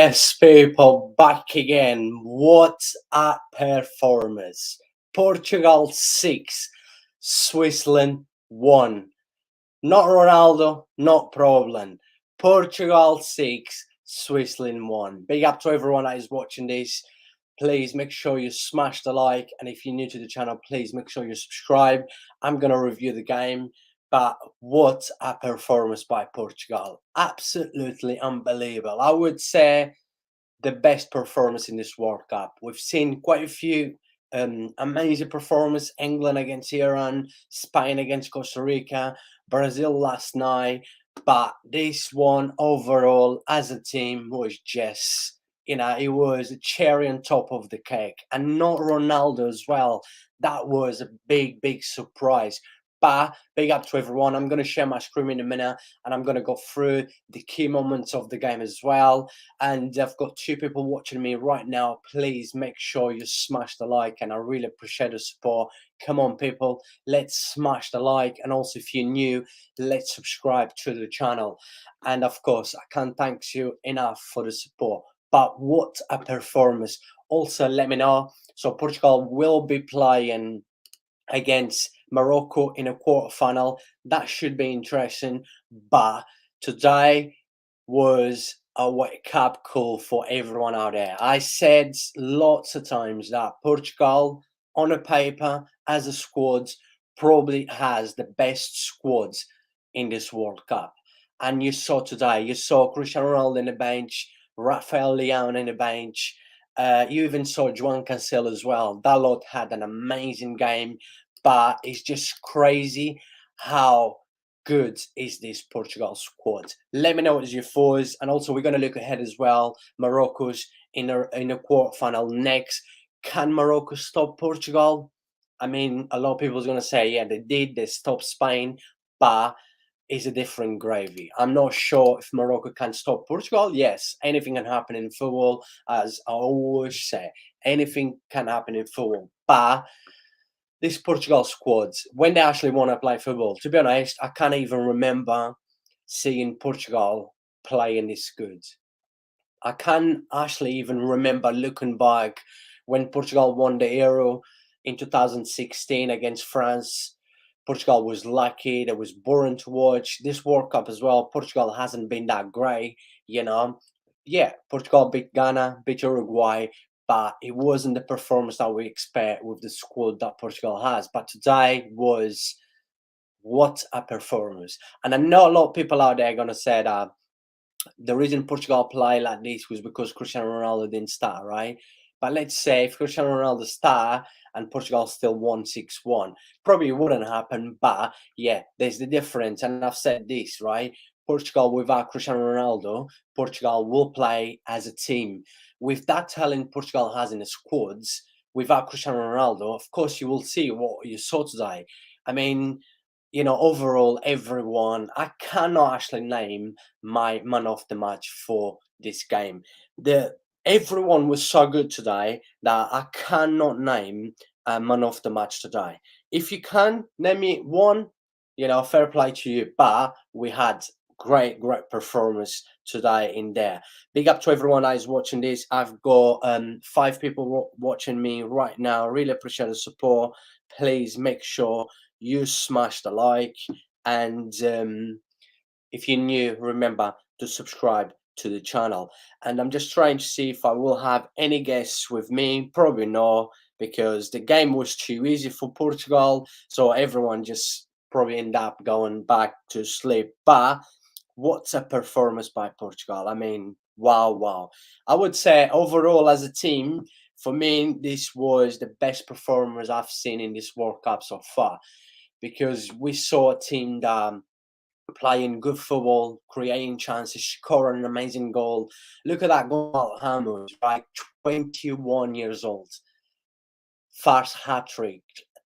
Yes, people, back again. What a performance! Portugal 6, Switzerland 1. Not Ronaldo, not problem. Portugal 6, Switzerland 1. Big up to everyone that is watching this. Please make sure you smash the like, and if you're new to the channel, please make sure you subscribe. I'm gonna review the game, but what a performance by Portugal! Absolutely unbelievable. I would say the best performance in this World Cup. We've seen quite a few amazing performances: England against Iran, Spain against Costa Rica, Brazil last night. But this one overall as a team was just, it was a cherry on top of the cake. And not Ronaldo as well. That was a big, big surprise. But big up to everyone. I'm going to share my screen in a minute and I'm going to go through the key moments of the game as well. And I've got two people watching me right now. Please make sure you smash the like, and I really appreciate the support. Come on, people, let's smash the like. And also, if you're new, let's subscribe to the channel. And of course, I can't thank you enough for the support. But what a performance! Also, let me know. So Portugal will be playing against Morocco in a quarterfinal. That should be interesting. But today was a wake up call for everyone out there. I said lots of times that Portugal, on a paper, as a squad, probably has the best squads in this World Cup. And you saw today, you saw Cristiano Ronaldo in the bench, Rafael Leão in the bench. You even saw João Cancelo as well. That lot had an amazing game, but it's just crazy how good is this Portugal squad. Let me know what is your thoughts, and also we're going to look ahead as well. Morocco's in a quarterfinal next. Can Morocco stop Portugal? I mean, a lot of people are going to say, yeah, they did. They stopped Spain, but it's a different gravy. I'm not sure if Morocco can stop Portugal. Yes, anything can happen in football, as I always say. Anything can happen in football, but this Portugal squad, when they actually want to play football, to be honest, I can't even remember seeing Portugal playing this good. I can't actually even remember looking back when Portugal won the Euro in 2016 against France. Portugal was lucky. That was boring to watch. This World Cup as well, Portugal hasn't been that great, you know. Yeah, Portugal beat Ghana, beat Uruguay, but it wasn't the performance that we expect with the squad that Portugal has. But today was, what a performance. And I know a lot of people out there are going to say that the reason Portugal play like this was because Cristiano Ronaldo didn't start, right? But let's say if Cristiano Ronaldo start and Portugal still won 6-1, probably wouldn't happen. But yeah, there's the difference. And I've said this, right? Portugal without Cristiano Ronaldo, Portugal will play as a team. With that talent Portugal has in the squads, without Cristiano Ronaldo, of course you will see what you saw today. I mean, overall, everyone, I cannot actually name my man of the match for this game. Everyone was so good today that I cannot name a man of the match today. If you can name me one, fair play to you. But we had great performance today in there. Big up to everyone that is watching this. I've got 5 people watching me right now. Really appreciate the support. Please make sure you smash the like, and if you're new, remember to subscribe to the channel. And I'm just trying to see if I will have any guests with me. Probably not, because the game was too easy for Portugal, so everyone just probably end up going back to sleep. But what's a performance by Portugal? I mean, wow. I would say overall as a team, for me, this was the best performance I've seen in this World Cup so far, because we saw a team that playing good football, creating chances, scoring an amazing goal. Look at that goal, Hammers, right? 21 years old. First hat trick,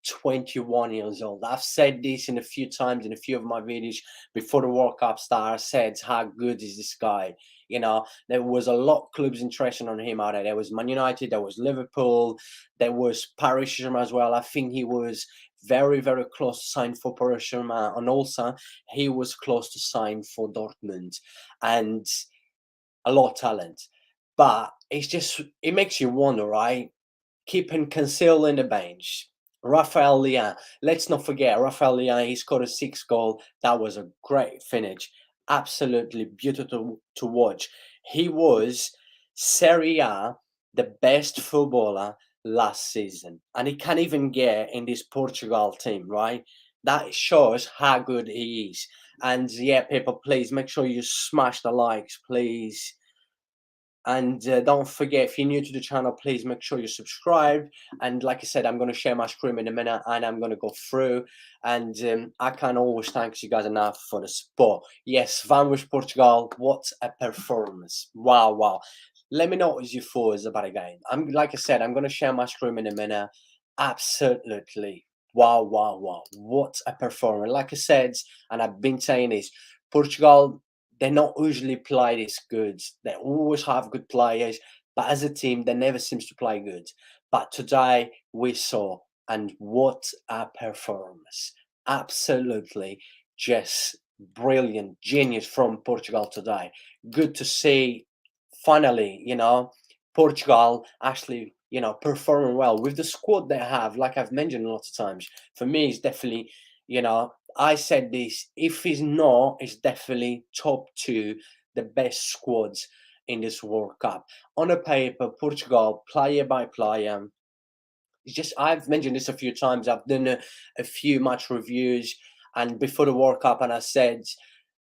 21 years old. I've said this in a few times in a few of my videos before the World Cup start. I said, how good is this guy? There was a lot of clubs interested on him out there. There was Man United, there was Liverpool, there was Paris Saint-Germain as well. I think he was very close to sign for Paris Saint-Germain, and also he was close to sign for Dortmund. And a lot of talent. but it makes you wonder, right? Keeping Cancelo in the bench. Rafael Leão. Let's not forget Rafael Leão. He scored a 6 goal. That was a great finish. Absolutely beautiful to watch. He was Serie A the best footballer last season, and he can't even get in this Portugal team, right? That shows how good he is. And yeah, people, please make sure you smash the likes, please. And don't forget, if you're new to the channel, please make sure you subscribe. And like I said, I'm going to share my screen in a minute, and I'm going to go through. And I can't always thank you guys enough for the support. Yes, Vamos Portugal, what a performance. Wow, wow. Let me know what your thoughts about the game. Like I said, I'm going to share my screen in a minute. Absolutely. Wow, wow, wow. What a performance. Like I said, and I've been saying this, Portugal, they not usually play this good. They always have good players, but as a team, they never seems to play good. But today we saw, and what a performance! Absolutely, just brilliant, genius from Portugal today. Good to see. Finally, Portugal actually, performing well with the squad they have. Like I've mentioned a lot of times, for me, it's definitely, I said this, if he's not, it's definitely top two, the best squads in this World Cup. On a paper, Portugal, player by player, it's just, I've mentioned this a few times. I've done a few match reviews and before the World Cup, and I said,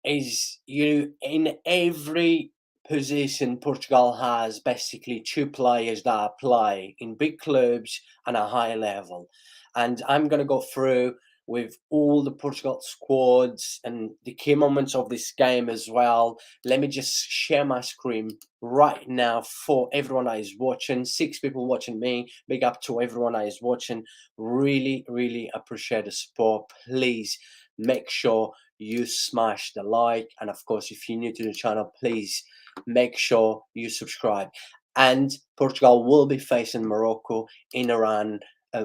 is you in every position Portugal has basically two players that play in big clubs and a high level. And I'm gonna go through with all the Portugal squads and the key moments of this game as well. Let me just share my screen right now for everyone that is watching. 6 people watching me. Big up to everyone that is watching. Really, really appreciate the support. Please make sure you smash the like, and of course, if you're new to the channel, please make sure you subscribe. And Portugal will be facing Morocco in Iran, on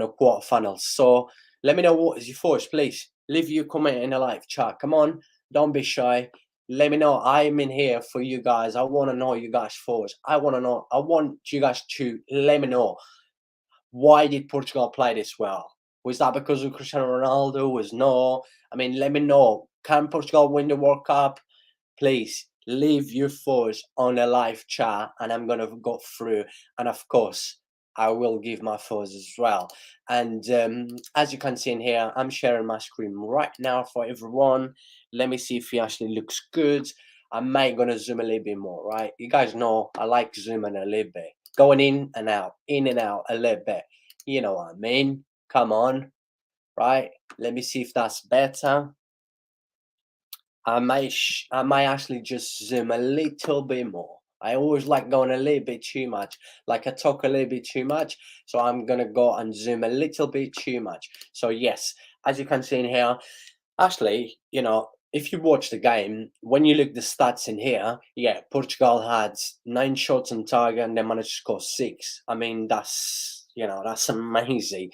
a quarterfinal. So let me know what is your thoughts, please. Leave your comment in the live chat. Come on, don't be shy. Let me know. I'm in here for you guys. I want to know you guys' thoughts. I want you guys to let me know, why did Portugal play this well? Was that because of Cristiano Ronaldo? Was no? I mean, let me know. Can Portugal win the World Cup? Please leave your thoughts on a live chat, and I'm gonna go through. And of course, I will give my thoughts as well. And as you can see in here, I'm sharing my screen right now for everyone. Let me see if it actually looks good. I might gonna zoom a little bit more, right? You guys know I like zooming a little bit, going in and out a little bit. You know what I mean? Come on, right? Let me see if that's better. I might actually just zoom a little bit more. I always like going a little bit too much, like I talk a little bit too much. So I'm gonna go and zoom a little bit too much. So yes, as you can see in here, actually, if you watch the game, when you look the stats in here, yeah, Portugal had 9 shots on target and they managed to score 6. I mean, that's amazing,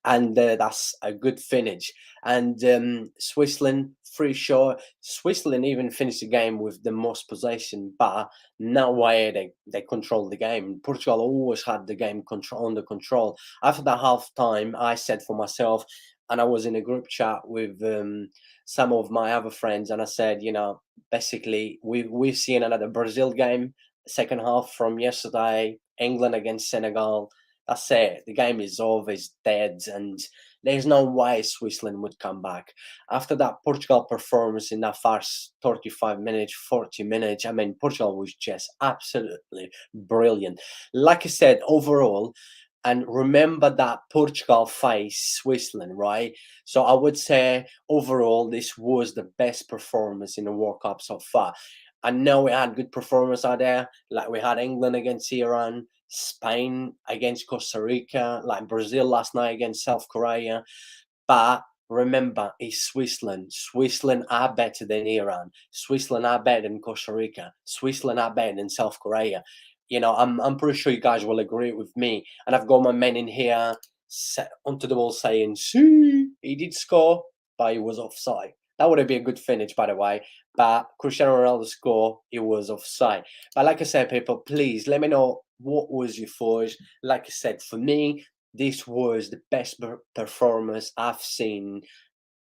and that's a good finish. And Switzerland 3 shot. Switzerland even finished the game with the most possession, but no way they controlled the game. Portugal always had the game under control. After that half time, I said for myself, and I was in a group chat with some of my other friends, and I said, basically we've seen another Brazil game, second half from yesterday, England against Senegal. That's it. The game is over, it's dead, and there's no way Switzerland would come back. After that Portugal performance in that first 35 minutes, 40 minutes, I mean, Portugal was just absolutely brilliant. Like I said, overall, and remember that Portugal faced Switzerland, right? So I would say overall, this was the best performance in the World Cup so far. I know we had good performance out there, like we had England against Iran, Spain against Costa Rica, like Brazil last night against South Korea. But remember, it's Switzerland. Switzerland are better than Iran. Switzerland are better than Costa Rica. Switzerland are better than South Korea. I'm pretty sure you guys will agree with me. And I've got my men in here onto the wall saying, see, he did score, but he was offside. That would have been a good finish, by the way. But Cristiano Ronaldo's score, it was offside. But like I said, people, please let me know what was your thoughts. Like I said, for me, this was the best performance I've seen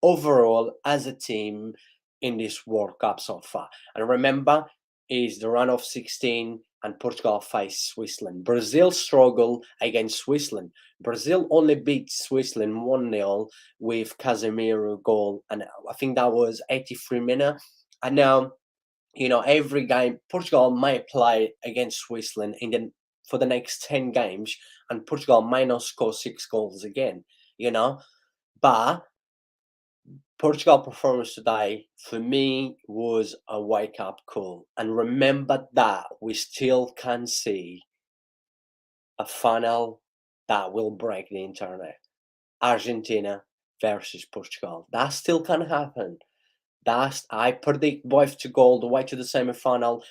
overall as a team in this World Cup so far. And remember, is the run of 16 and Portugal faced Switzerland. Brazil struggled against Switzerland. Brazil only beat Switzerland 1-0 with Casemiro goal, and I think that was 83 minutes. And now, every game Portugal might play against Switzerland for the next 10 games, and Portugal might not score 6 goals again, but Portugal performance today for me was a wake up call. And remember that we still can see a final that will break the internet. Argentina versus Portugal. That still can happen. I predict both to go all the way to the semi final.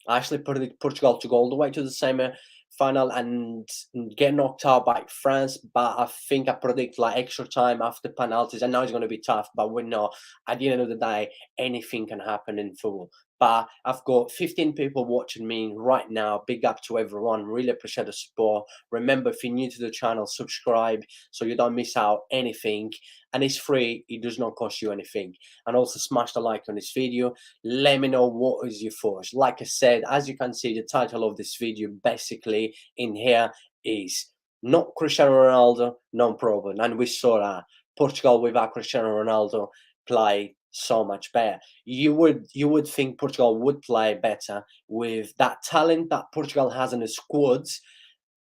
I actually predict Portugal to go all the way to the semi final and get knocked out by France. But I think I predict like extra time after penalties. I know it's going to be tough, but we know at the end of the day, anything can happen in football. But I've got 15 people watching me right now. Big up to everyone. Really appreciate the support. Remember, if you're new to the channel, subscribe so you don't miss out anything. And it's free. It does not cost you anything. And also smash the like on this video. Let me know what is your thoughts. Like I said, as you can see, the title of this video basically in here is not Cristiano Ronaldo, no problem. And we saw that Portugal without Cristiano Ronaldo play so much better. You would think Portugal would play better with that talent that Portugal has in the squads.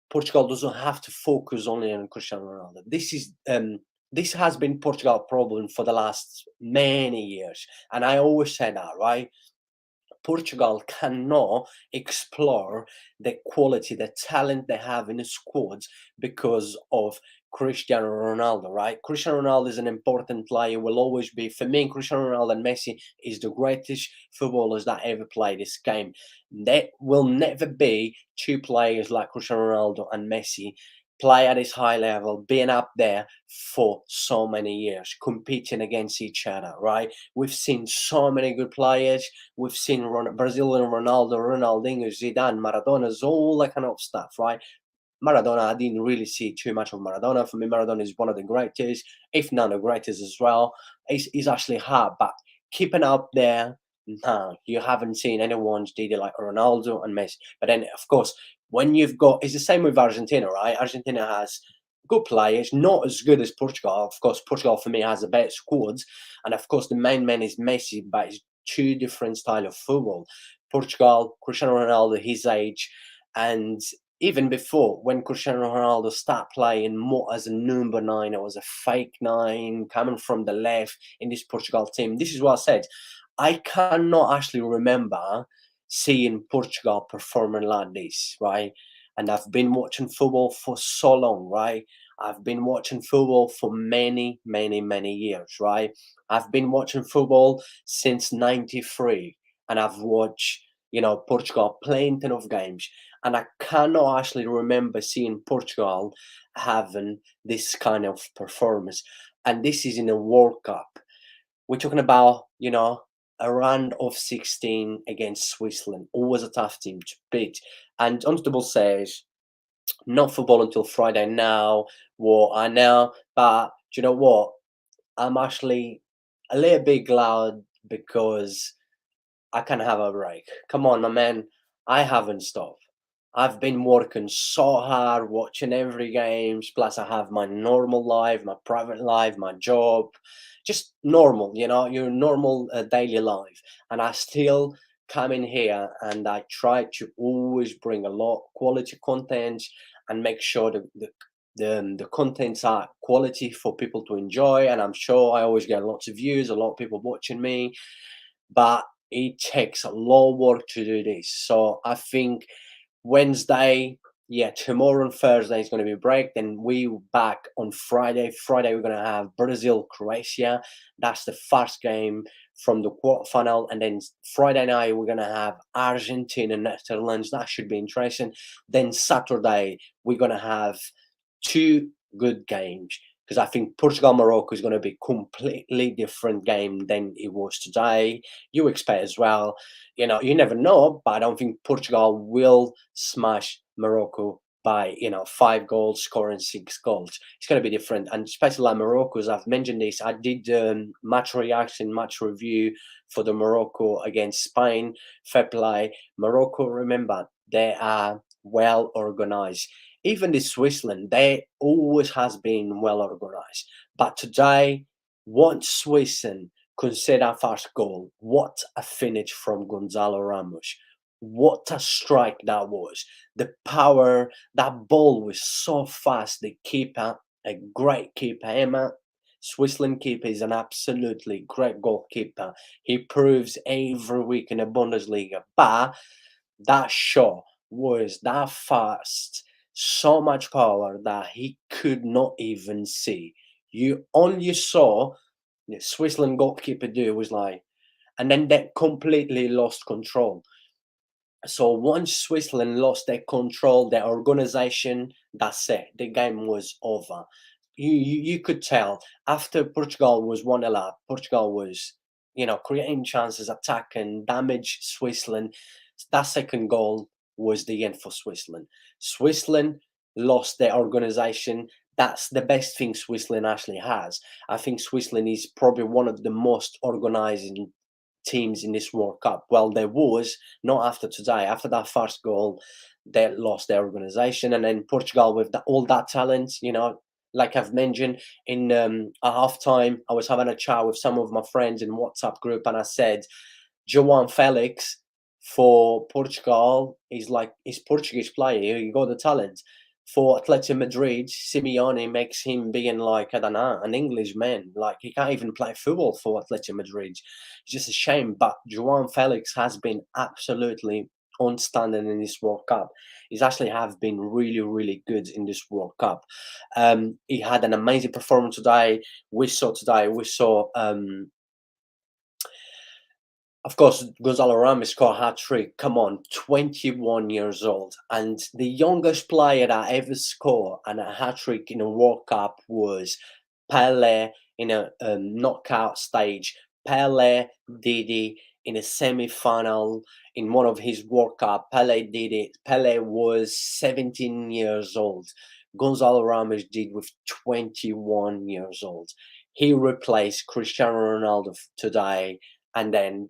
Portugal doesn't have to focus only on Cristiano Ronaldo. This has been Portugal's problem for the last many years, and I always say that, right? Portugal cannot explore the quality, the talent they have in the squads because of Cristiano Ronaldo, right? Cristiano Ronaldo is an important player, will always be. For me, Cristiano Ronaldo and Messi is the greatest footballers that ever played this game. There will never be two players like Cristiano Ronaldo and Messi play at this high level, being up there for so many years, competing against each other, right? We've seen so many good players. We've seen Brazilian Ronaldo, Ronaldinho, Zidane, Maradona, all that kind of stuff, right? Maradona, I didn't really see too much of Maradona. For me, Maradona is one of the greatest, if not the greatest as well. He's actually hard, but keeping up there, no, you haven't seen anyone did it like Ronaldo and Messi. But then, of course, when you've got, it's the same with Argentina, right? Argentina has good players, not as good as Portugal. Of course, Portugal for me has a better squads, and of course, the main man is Messi, but it's two different style of football. Portugal, Cristiano Ronaldo, his age, and even before when Cristiano Ronaldo started playing more as a number 9, it was a fake 9 coming from the left in this Portugal team. This is what I said. I cannot actually remember seeing Portugal performing like this, right? And I've been watching football for so long, right? I've been watching football for many, many, many years, right? I've been watching football since '93, and I've watched, Portugal playing ton of games, and I cannot actually remember seeing Portugal having this kind of performance. And this is in a World Cup. We're talking about, a round of 16 against Switzerland. Always a tough team to beat. And Unstable says, not football until Friday now. What I know, but do you know what? I'm actually a little bit glad because I can have a break. Come on, my man. I haven't stopped. I've been working so hard, watching every games. Plus, I have my normal life, my private life, my job, just normal, your normal daily life. And I still come in here and I try to always bring a lot quality content and make sure the contents are quality for people to enjoy. And I'm sure I always get lots of views, a lot of people watching me, but it takes a lot of work to do this. So I think Wednesday, yeah, tomorrow and Thursday is going to be a break. Then we back on Friday. Friday, we're going to have Brazil, Croatia. That's the first game from the quarterfinal. And then Friday night, we're going to have Argentina, Netherlands. That should be interesting. Then Saturday, we're going to have two good games. because I think Portugal Morocco is going to be completely different game than it was today. You expect as well, you never know, but I don't think Portugal will smash Morocco by 5 goals, scoring 6 goals. It's going to be different, and especially like Morocco, as I've mentioned this, I did match reaction, match review for the Morocco against Spain. Fair play, Morocco. Remember, they are well organized. Even the Switzerland, they always has been well organized. But today, once Switzerland concede our first goal, what a finish from Gonzalo Ramos. What a strike that was. The power, that ball was so fast. The keeper, a great keeper, Emma. Switzerland keeper is an absolutely great goalkeeper. He proves every week in the Bundesliga. But that shot was that fast, so much power that he could not even see. You only saw the Switzerland goalkeeper do was like, and then they completely lost control. So once Switzerland lost their control, their organization, that's it. The game was over. You could tell after Portugal was 1-0 up, Portugal was, creating chances, attacking, damage Switzerland. That second goal was the end for Switzerland. Switzerland lost their organization. That's the best thing Switzerland actually has. I think Switzerland is probably one of the most organizing teams in this World Cup. Well, there was not after today. After that first goal, they lost their organization, and then Portugal with all that talent. Like I've mentioned in a half time, I was having a chat with some of my friends in WhatsApp group, and I said, João Felix for Portugal he's Portuguese player. He got the talent. For Atletico Madrid, Simeone makes him being like, I don't know, an Englishman. Like he can't even play football for Atletico Madrid. It's just a shame. But João Felix has been absolutely outstanding in this World Cup. He's actually have been really, really good in this World Cup. He had an amazing performance today. We saw of course, Gonzalo Ramos scored a hat trick. Come on, 21 years old. And the youngest player that ever scored a hat trick in a World Cup was Pele in a knockout stage. Pele did it in a semi final in one of his World Cup. Pele did it. Pele was 17 years old. Gonzalo Ramos did with 21 years old. He replaced Cristiano Ronaldo today, and then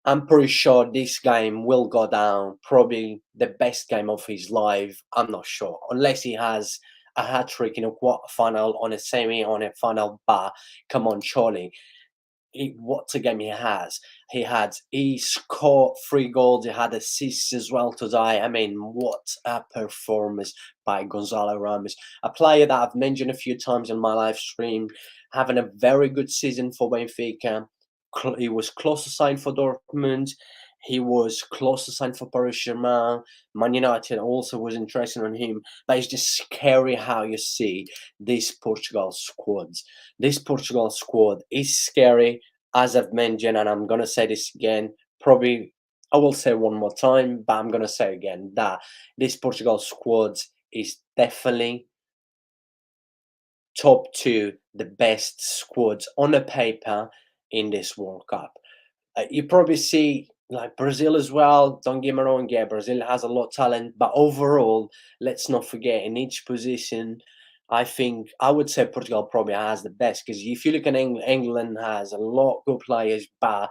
I'm pretty sure this game will go down probably the best game of his life. I'm not sure, unless he has a hat trick in a quarter final, on a semi, on a final. But come on, surely. What a game he scored 3 goals. He had assists as well today. I mean, what a performance by Gonzalo Ramos, a player that I've mentioned a few times in my live stream, having a very good season for Benfica. He was close to sign for Dortmund. He was close to sign for Paris Saint-Germain. Man United also was interested in him. But it's just scary how you see this Portugal squad. This Portugal squad is scary, as I've mentioned, and I'm going to say this again. Probably I will say one more time, but I'm going to say again that this Portugal squad is definitely top 2, the best squads on the paper in this World Cup. You probably see like Brazil as well. Don't get me wrong, yeah, Brazil has a lot of talent, but overall, let's not forget in each position, I think I would say Portugal probably has the best, because if you look at England has a lot of good players, but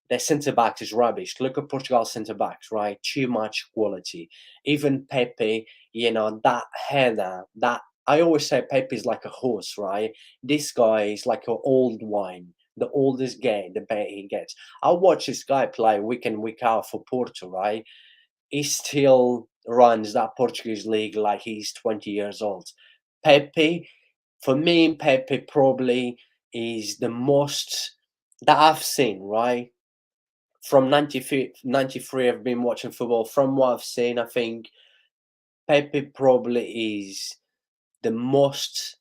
their centre backs is rubbish. Look at Portugal's centre backs, right? Too much quality. Even Pepe, that header, that I always say Pepe is like a horse, right? This guy is like an old wine. The oldest guy, the better he gets. I watch this guy play week in, week out for Porto, right? He still runs that Portuguese league like he's 20 years old. Pepe, for me, Pepe probably is the most that I've seen, right? From 93, I've been watching football. From what I've seen, I think Pepe probably is the most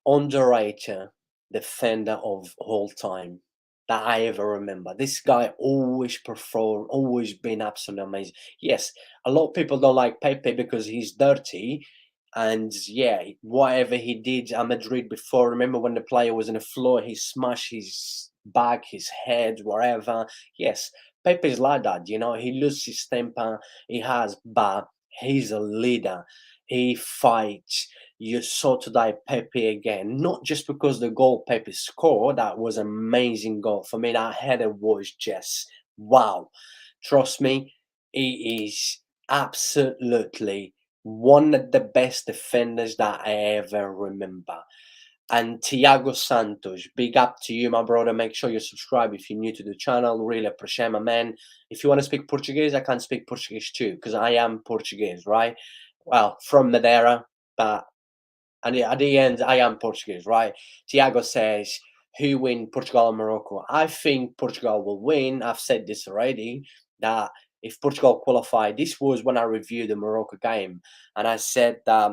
underrated defender of all time that I ever remember. This guy always performed, always been absolutely amazing. Yes, a lot of people don't like Pepe because he's dirty. And yeah, whatever he did at Madrid before, remember when the player was on the floor, he smashed his back, his head, wherever. Yes, Pepe is like that, he loses his temper, he has, but he's a leader. He fights. You saw today Pepe again, not just because the goal Pepe scored, that was an amazing goal. For me, that header was just wow. Trust me, he is absolutely one of the best defenders that I ever remember. And Thiago Santos, big up to you, my brother. Make sure you subscribe if you're new to the channel. Really appreciate, my man. If you want to speak Portuguese, I can speak Portuguese too, because I am Portuguese, right? Well, from Madeira, but at the end, I am Portuguese, right? Tiago says, who win, Portugal or Morocco? I think Portugal will win. I've said this already, that if Portugal qualify, this was when I reviewed the Morocco game, and I said that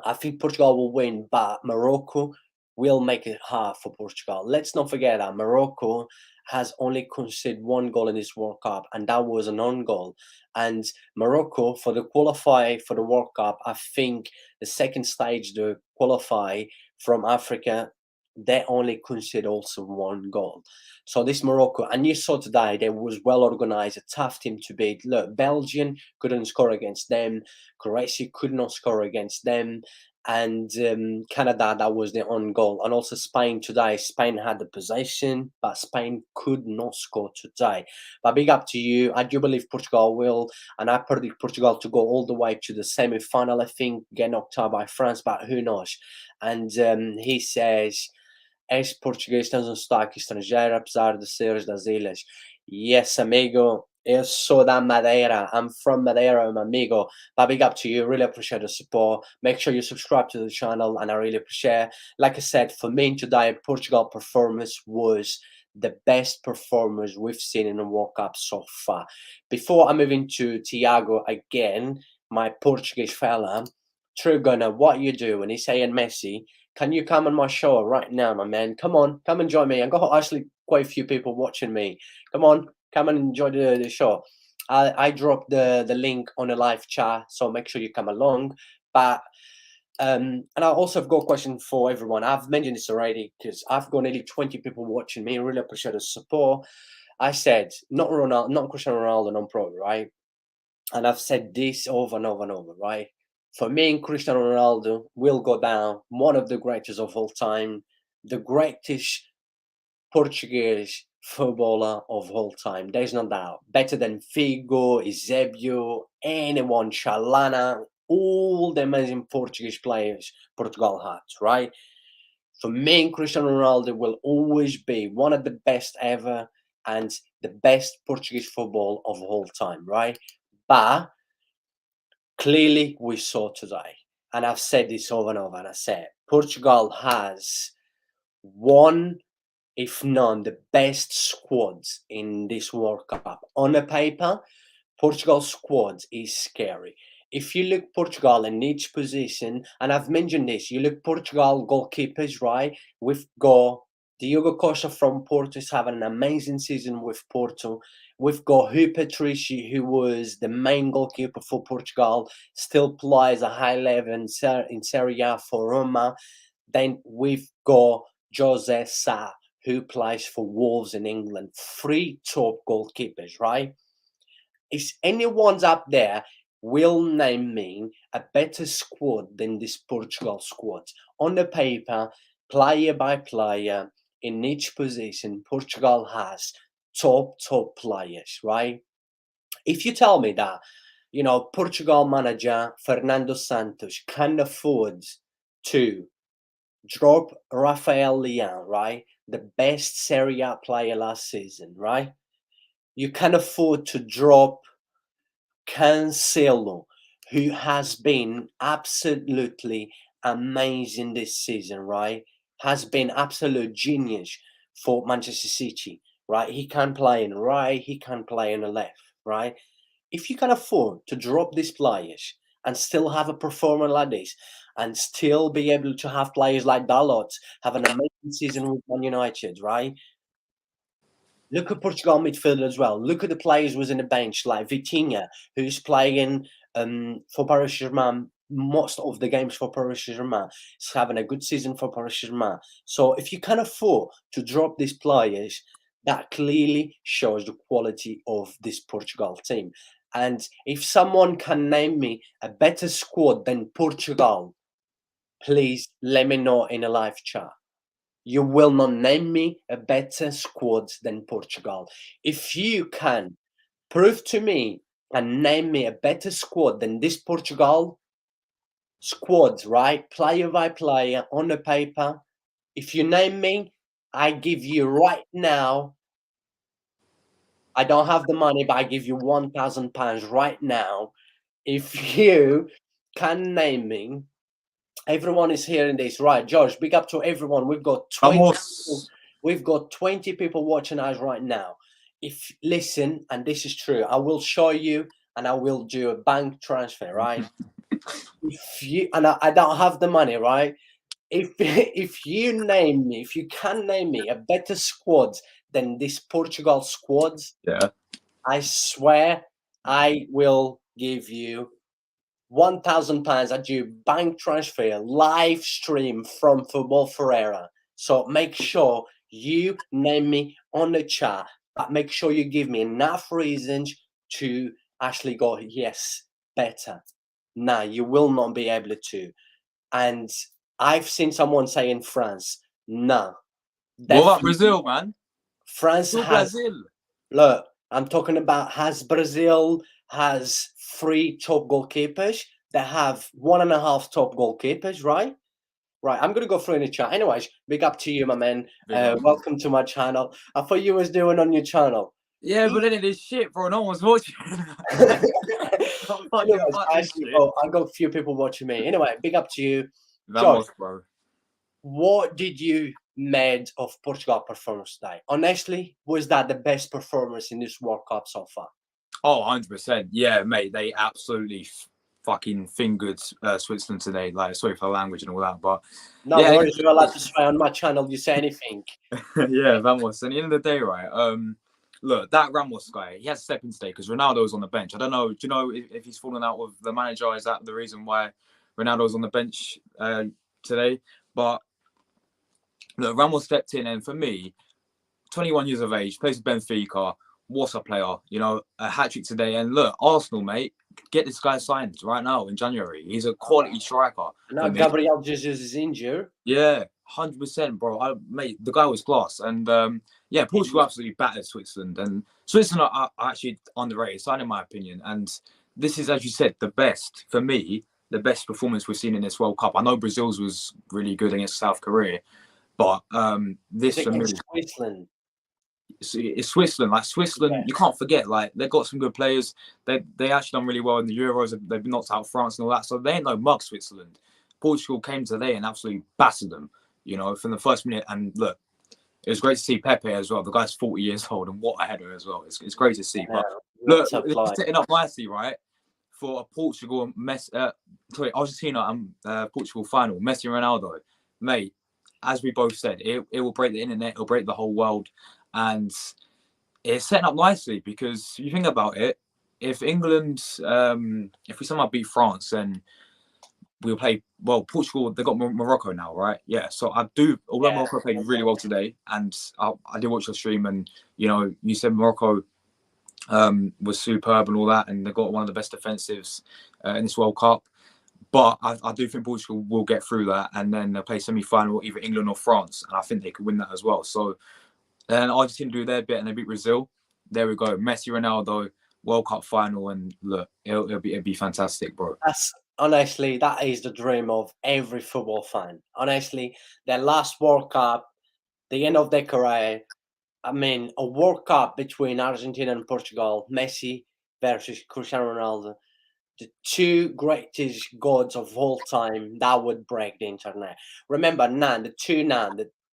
I think Portugal will win, but Morocco will make it hard for Portugal. Let's not forget that Morocco has only conceded one goal in this World Cup, and that was an own goal. And Morocco, for the qualify for the World Cup, I think the second stage, the qualify from Africa, they only conceded also one goal. So this Morocco, and you saw today, they was well organized, a tough team to beat. Look, Belgium couldn't score against them. Croatia could not score against them, and Canada, that was their own goal. And also Spain today. Spain had the possession, but Spain could not score today. But big up to you. I do believe Portugal will, and I predict Portugal to go all the way to the semi-final. I think get knocked out by France, but who knows? And he says, ex-português, tens um sotaque estrangeiro, apesar de seres das ilhas. Yes, amigo. Eu sou da Madeira. I'm from Madeira, my amigo. But big up to you. Really appreciate the support. Make sure you subscribe to the channel, and I really appreciate. Like I said, for me today, Portugal performance was the best performance we've seen in the World Cup so far. Before I move into Thiago again, my Portuguese fella, True Gunner, what you doing? He's saying, Messi, can you come on my show right now, my man? Come on, come and join me. I've got actually quite a few people watching me. Come on, come and enjoy the show. I dropped the link on a live chat, so make sure you come along. But and I also have got a question for everyone. I've mentioned this already because I've got nearly 20 people watching me. Really appreciate the support. I said not Ronaldo, not Cristiano Ronaldo, non pro, right? And I've said this over and over and over, right? For me, Cristiano Ronaldo will go down one of the greatest of all time, the greatest Portuguese footballer of all time. There's no doubt. Better than Figo, Eusebio, anyone, Chalana, all the amazing Portuguese players Portugal had, right? For me, Cristiano Ronaldo will always be one of the best ever and the best Portuguese football of all time, right? But clearly we saw today, and I've said this over and over, and I said Portugal has one, if none, the best squads in this World Cup. On the paper, Portugal's squad is scary. If you look Portugal in each position, and I've mentioned this, you look Portugal goalkeepers, right? We've got Diogo Costa from Porto is having an amazing season with Porto. We've got Rui Patricio, who was the main goalkeeper for Portugal, still plays a high level in Serie A for Roma. Then we've got Jose Sa, who plays for Wolves in England. Three top goalkeepers, right? If anyone's up there will name me a better squad than this Portugal squad. On the paper, player by player, in each position, Portugal has top players, right? If you tell me that, Portugal manager Fernando Santos can afford to drop Rafael Leão, right? The best Serie A player last season, right? You can afford to drop Cancelo, who has been absolutely amazing this season, right? Has been absolute genius for Manchester City, right? He can play in the right, he can play in the left, right? If you can afford to drop these players and still have a performer like this, and still be able to have players like Dalot have an amazing season with Man United, right? Look at Portugal midfield as well. Look at the players who was in the bench, like Vitinha, who's playing for Paris Saint-Germain. most of the games for Paris Saint-Germain. He's having a good season for Paris Saint-Germain. So if you can afford to drop these players, that clearly shows the quality of this Portugal team. And if someone can name me a better squad than Portugal, please let me know in a live chat. You will not name me a better squad than Portugal. If you can prove to me and name me a better squad than this Portugal squad, right? Player by player on the paper. If you name me, I give you right now. I don't have the money, but I give you £1,000 right now. If you can name me, everyone is hearing this, right? Josh, big up to everyone. We've got 20 people watching us right now. If listen, and this is true, I will show you, and I will do a bank transfer, right? If you and I don't have the money, right? If you can name me a better squad than this Portugal squad, yeah, I swear I will give you £1,000. I do bank transfer live stream from Football Ferreira. So make sure you name me on the chat, but make sure you give me enough reasons to actually go, yes, better. Nah, you will not be able to. And I've seen someone say in France, nah. What about Brazil, man? France has Brazil. Look, I'm talking about Brazil has 3 top goalkeepers. They have 1.5 top goalkeepers, right? Right, I'm gonna go through in the chat. Anyways, big up to you, my man. Welcome to my channel. I thought you was doing on your channel. Yeah, but then it is shit, bro. No one's watching. Anyways, I got a few people watching me. Anyway, big up to you. Josh, bro. What did you made of Portugal performance today? Honestly, was that the best performance in this World Cup so far? Oh, 100%. Yeah, mate. They absolutely fucking fingered Switzerland today. Like, sorry for the language and all that, but no worries. You're allowed to swear on my channel. You say anything. Yeah, Ramos. And at the end of the day, right? Look, that Ramos guy, he has to step in today because Ronaldo's on the bench. I don't know. Do you know if he's fallen out with the manager? Is that the reason why Ronaldo's on the bench today? But look, Ramos stepped in, and for me, 21 years of age, plays with Benfica. What a player, you know, a hat-trick today. And look, Arsenal, mate, get this guy signed right now in January. He's a quality striker. Now Gabriel Jesus is injured. Yeah, 100%, bro. Mate, the guy was class. And yeah, Portugal absolutely battered Switzerland. And Switzerland are actually underrated side, in my opinion. And this is, as you said, the best, for me, the best performance we've seen in this World Cup. I know Brazil's was really good against South Korea, but this for me... Switzerland. It's Switzerland. Like Switzerland, yeah. You can't forget. Like they've got some good players. They actually done really well in the Euros. They've knocked out France and all that. So they ain't no mug. Switzerland. Portugal came today and absolutely battered them. You know, from the first minute. And look, it was great to see Pepe as well. The guy's 40 years old and what a header as well. It's great to see. But look, it's setting up nicely, right, for a Portugal Argentina and Portugal final. Messi and Ronaldo, mate. As we both said, it will break the internet. It'll break the whole world. And it's setting up nicely because you think about it, if England, if we somehow beat France, then we'll play, well, Portugal, they've got Morocco now, right? Yeah, so although Morocco played really well today, and I did watch your stream, and, you know, you said Morocco was superb and all that, and they've got one of the best defensives in this World Cup. But I do think Portugal will get through that, and then they'll play semi-final, either England or France, and I think they could win that as well. So, and Argentina do their bit and they beat Brazil. There we go. Messi, Ronaldo, World Cup final, and look, it'll be fantastic, bro. Honestly, that is the dream of every football fan. Honestly, their last World Cup, the end of their career. I mean, a World Cup between Argentina and Portugal, Messi versus Cristiano Ronaldo, the 2 greatest gods of all time, that would break the internet. Remember,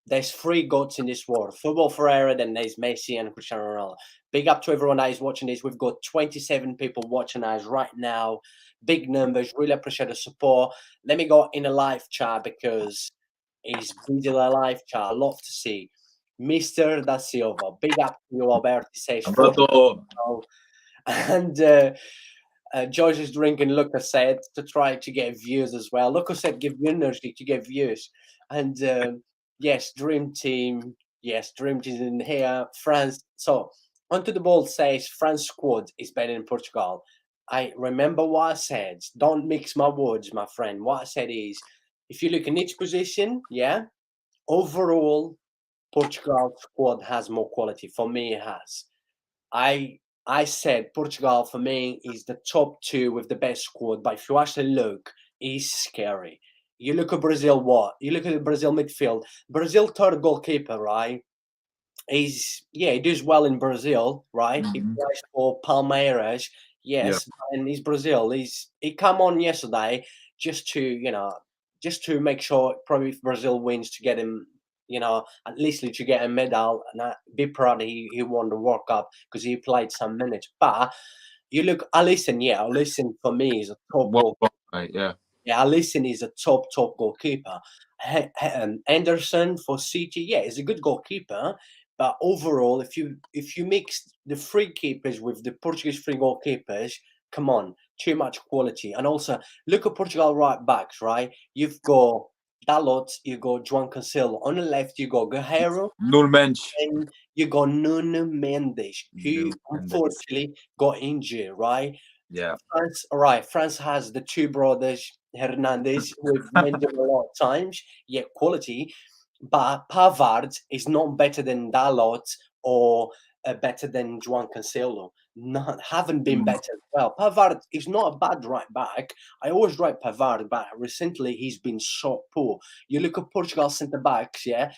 there's 3 gods in this world. Football Ferreira, then there's Messi and Cristiano Ronaldo. Big up to everyone that is watching this. We've got 27 people watching us right now. Big numbers. Really appreciate the support. Let me go in a live chat because it's busy in a live chat. I love to see Mr. Da Silva. Big up to you, Albert. He says, and George is drinking Lucas to try to get views as well. Lucas give you energy to get views. And yes, Dream Team. Yes, Dream Team is in here. France. So, onto the ball says France squad is better than Portugal. I remember what I said. Don't mix my words, my friend. What I said is, if you look in each position, yeah, overall, Portugal squad has more quality. For me, it has. I I said Portugal for me is the top two with the best squad, but if you actually look, it's scary. You look at Brazil, what? You look at the Brazil midfield. Brazil third goalkeeper, right? He does well in Brazil, right? He Mhm. plays for Palmeiras, Yeah. yes, and he's Brazil. He come on yesterday just to just to make sure probably if Brazil wins to get him, at least to get a medal, and I be proud he won the World Cup because he played some minutes. But you look, Alisson for me is a top Well, goal. right, yeah. Yeah, Alisson is a top goalkeeper. Anderson for City, yeah, is a good goalkeeper. But overall, if you mix the three keepers with the Portuguese three goalkeepers, come on, too much quality. And also look at Portugal right backs, right? You've got Dalot, you got João Cancelo. On the left, you got Guerreiro, Null Mensch. and you got Nuno Mendes, who Null Mendes. unfortunately got injured, right? Yeah. France, all right. France has the two brothers Hernandez, we've mentioned a lot of times. Yeah, quality, but Pavard is not better than Dalot or better than João Cancelo. Not haven't been Mm. better as well. Pavard is not a bad right back. I always rate Pavard, but recently he's been so poor. You look at Portugal centre backs, yeah.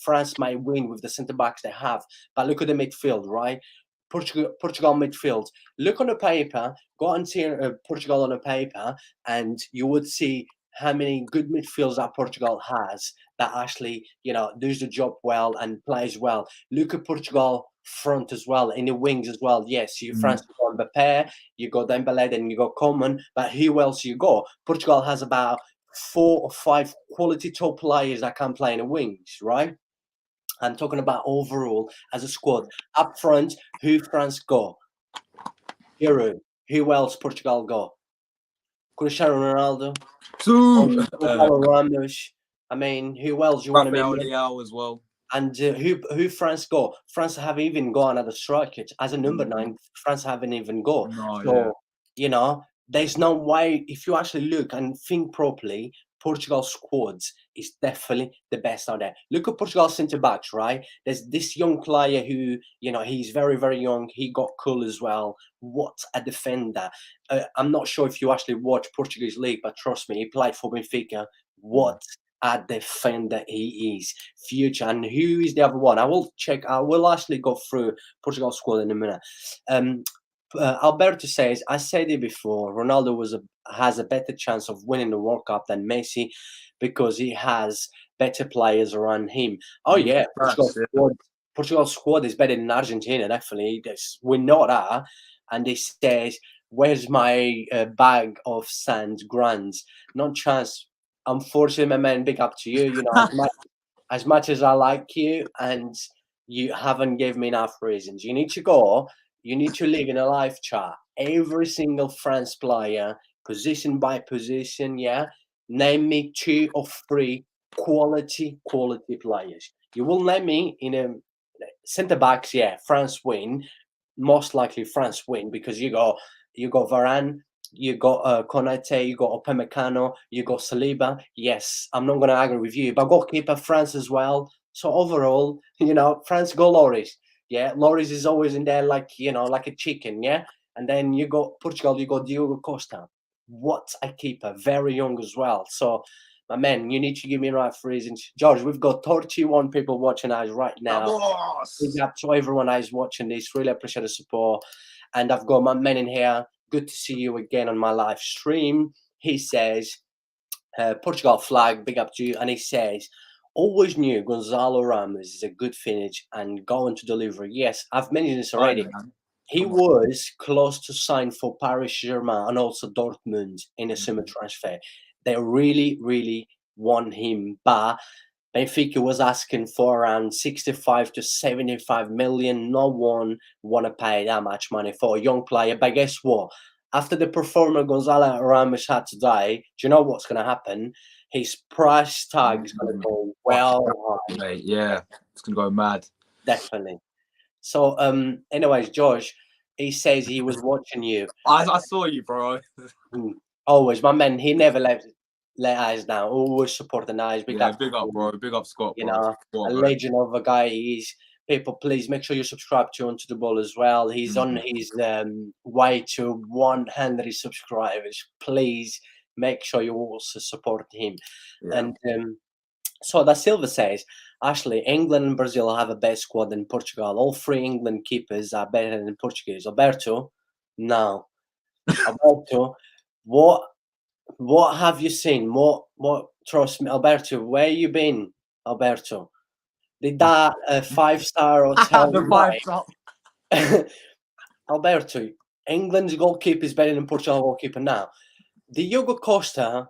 France might win with the centre backs they have, but look at the midfield, right? Portugal midfield. Look on the paper, go and see Portugal on a paper, and you would see how many good midfields that Portugal has that actually, does the job well and plays well. Look at Portugal front as well, in the wings as well. Yes, you Mm. France, you got Mbappé, you got Dembele, then you got Coman, but who else you got? Portugal has about 4 or 5 quality top players that can play in the wings, right? I'm talking about overall as a squad. Up front, who France got? Hero. Who else Portugal got? Cristiano Ronaldo, Two. Gonzalo Ramos. I mean, who else you want to Rafael name? Leao as well. And who France got? France haven't even got another striker as a number 9. France haven't even got. No, yeah. So there's no way. If you actually look and think properly, Portugal's squads is definitely the best out there. Look at Portugal's centre backs, right? There's this young player who he's very very young. He got cool as well. What a defender! I'm not sure if you actually watch Portuguese league, but trust me, he played for Benfica. What a defender he is. Future. And who is the other one? I will check. I will actually go through Portugal squad in a minute. Alberto says, I said it before, Ronaldo has a better chance of winning the World Cup than Messi because he has better players around him. Oh yeah, Facts, yeah. Portugal squad is better than Argentina, definitely. We know that. And he says, where's my bag of sand grands? Not chance. Unfortunately, my man, big up to you. As much as I like you, and you haven't given me enough reasons. You need to go. You need to live in a live chart. Every single France player, position by position, yeah. Name me 2 or 3 quality players. You will name me in a centre backs, yeah. France win. Most likely France win because you got Varane, you got Konate, you got Upamecano, you got Saliba. Yes, I'm not going to argue with you, but goalkeeper France as well. So overall, France go Loris. Yeah, Loris is always in there like like a chicken. Yeah, and then you got Portugal, you got Diogo Costa. What a keeper, very young as well. So. My man, you need to give me the right reasons. George, we've got 31 people watching us right now. Big Vamos! up to everyone that is watching this. Really appreciate the support. And I've got my man in here. Good to see you again on my live stream. He says, Portugal flag, big up to you. And he says, always knew Gonzalo Ramos is a good finish and going to deliver. Yes, I've mentioned this already. Man. He Come on. was close to sign for Paris Saint-Germain and also Dortmund in a summer transfer. They really, really want him. But Benfica was asking for around 65 to 75 million. No one want to pay that much money for a young player. But guess what? after the performer Gonzalo Ramos had to die, do you know what's going to happen? His price tag is going to go well high. Mate, yeah, it's gonna go mad. Definitely. So, anyways, George, he says he was watching you. I saw you, bro. Always, my man. He never let us down. Always supporting us. Big up, bro. Big up, Scott, You bro. know, Go on, a bro. legend of a guy. He's people. Please make sure you subscribe to Onto the Ball as well. He's on his way to 100 subscribers. Please make sure you also support him. Yeah. And so Da Silva says, Ashley, England and Brazil have a better squad than Portugal. All three England keepers are better than Portuguese. Alberto, no. Alberto, what have you seen? What trust me, Alberto, where you been, Alberto? Did that 5-star hotel The 5-star. Alberto, England's goalkeeper is better than Portugal's goalkeeper now. Diogo Costa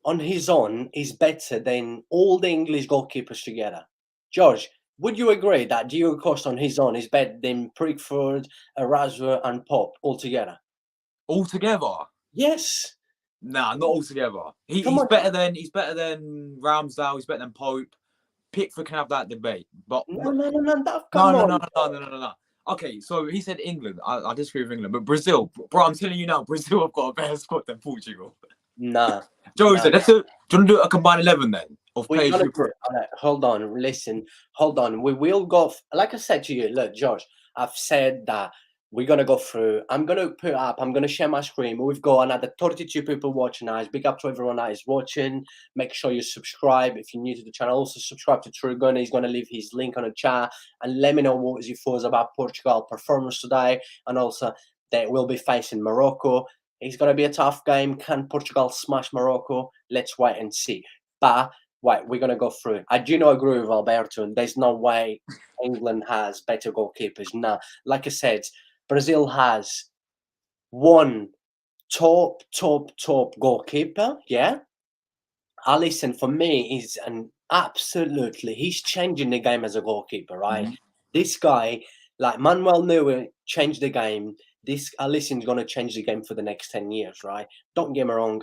on his own is better than all the English goalkeepers together. George, would you agree that Diogo Costa on his own is better than Pickford, Erasmus, and Pope altogether? Altogether? Yes. Nah, not altogether. He's better than Ramsdale. He's better than Pope. Pickford can have that debate, but no. Okay, so he said England. I disagree with England, but Brazil, bro. I'm telling you now, Brazil have got a better squad than Portugal. Nah. Joe said, do you want to do a combined 11 then of players? Hold on, listen, hold on. We will go. Like I said to you, look, George. I've said that we're gonna go through. I'm gonna put up. I'm gonna share my screen. We've got another 32 people watching us. Big up to everyone that is watching. Make sure you subscribe if you're new to the channel. Also subscribe to True Gunner. He's gonna leave his link on the chat and let me know what your thoughts about Portugal performance today, and also they will be facing Morocco. It's gonna be a tough game. Can Portugal smash Morocco? Let's wait and see. But wait, we're gonna go through. I do not agree with Alberto, and there's no way England has better goalkeepers. Nah, like I said. Brazil has one top goalkeeper. Yeah, Alisson for me is he's changing the game as a goalkeeper, right? Mm-hmm. This guy, like Manuel Neuer, changed the game. This Alisson's gonna change the game for the next 10 years, right? Don't get me wrong,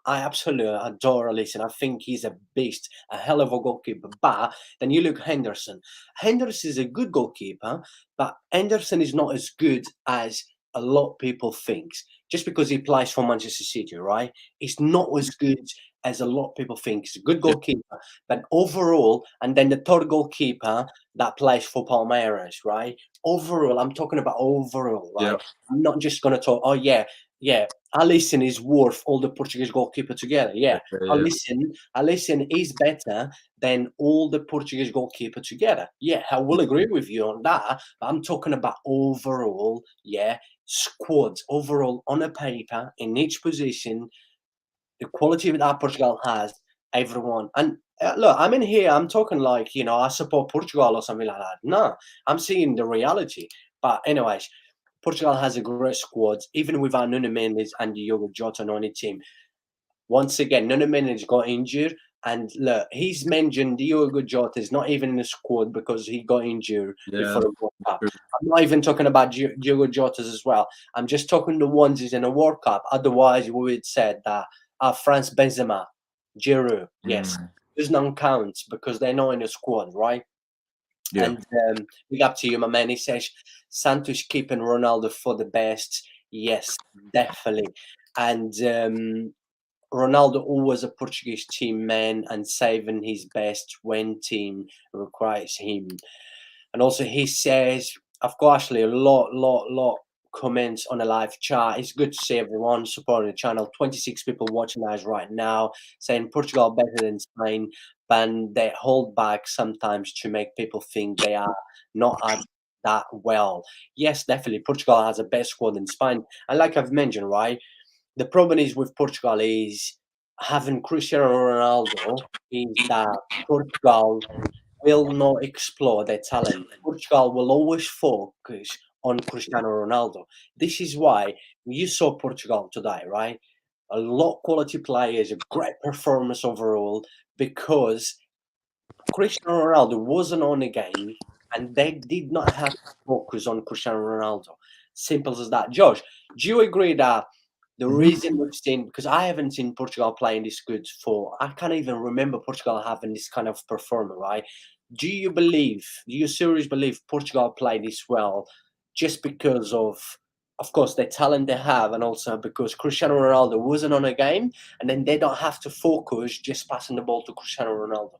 I absolutely adore Alisson. I think he's a beast, a hell of a goalkeeper. But then you look at Henderson. Henderson is a good goalkeeper, but Henderson is not as good as a lot of people think. Just because he plays for Manchester City, right? It's not as good as a lot of people think. He's a good goalkeeper, but overall, and then the third goalkeeper that plays for Palmeiras, right? Overall, I'm talking about overall, right? Yeah. I'm not just going to talk, Alisson is worth all the Portuguese goalkeeper together. Yeah. Alisson is better than all the Portuguese goalkeeper together. Yeah, I will agree with you on that. But I'm talking about overall, squads, overall on a paper, in each position, the quality that Portugal has, everyone. And look, I'm in here, I'm talking like, I support Portugal or something like that. No, I'm seeing the reality. But anyways, Portugal has a great squad, even without Nuno Mendes and Diogo Jota on the team. Once again, Nuno Mendes got injured, and look, he's mentioned Diogo Jota is not even in the squad because he got injured before the World Cup. I'm not even talking about Diogo Jota as well. I'm just talking the ones who's in the World Cup. Otherwise, we would said that France Benzema, Giroud, yes, those none counts because they're not in the squad, right? Yeah. And big up to you, my man. He says Santos keeping Ronaldo for the best. Yes, definitely. And Ronaldo always a Portuguese team man and saving his best when team requires him. And also he says, I've got actually a lot comments on the live chat. It's good to see everyone supporting the channel. 26 people watching us right now saying Portugal better than Spain, but they hold back sometimes to make people think they are not that well. Yes, definitely Portugal has a better squad than Spain. And like I've mentioned, right, the problem is with Portugal is having Cristiano Ronaldo is that Portugal will not explore their talent. Portugal will always focus on Cristiano Ronaldo. This is why you saw Portugal today, right? A lot of quality players, a great performance overall, because Cristiano Ronaldo wasn't on the game and they did not have to focus on Cristiano Ronaldo. Simple as that. Josh, do you agree that the Mhm. reason we've seen, because I haven't seen Portugal playing this good for, I can't even remember Portugal having this kind of performance, right? Do you seriously believe Portugal played this well just because of course, the talent they have, and also because Cristiano Ronaldo wasn't on a game, and then they don't have to focus just passing the ball to Cristiano Ronaldo?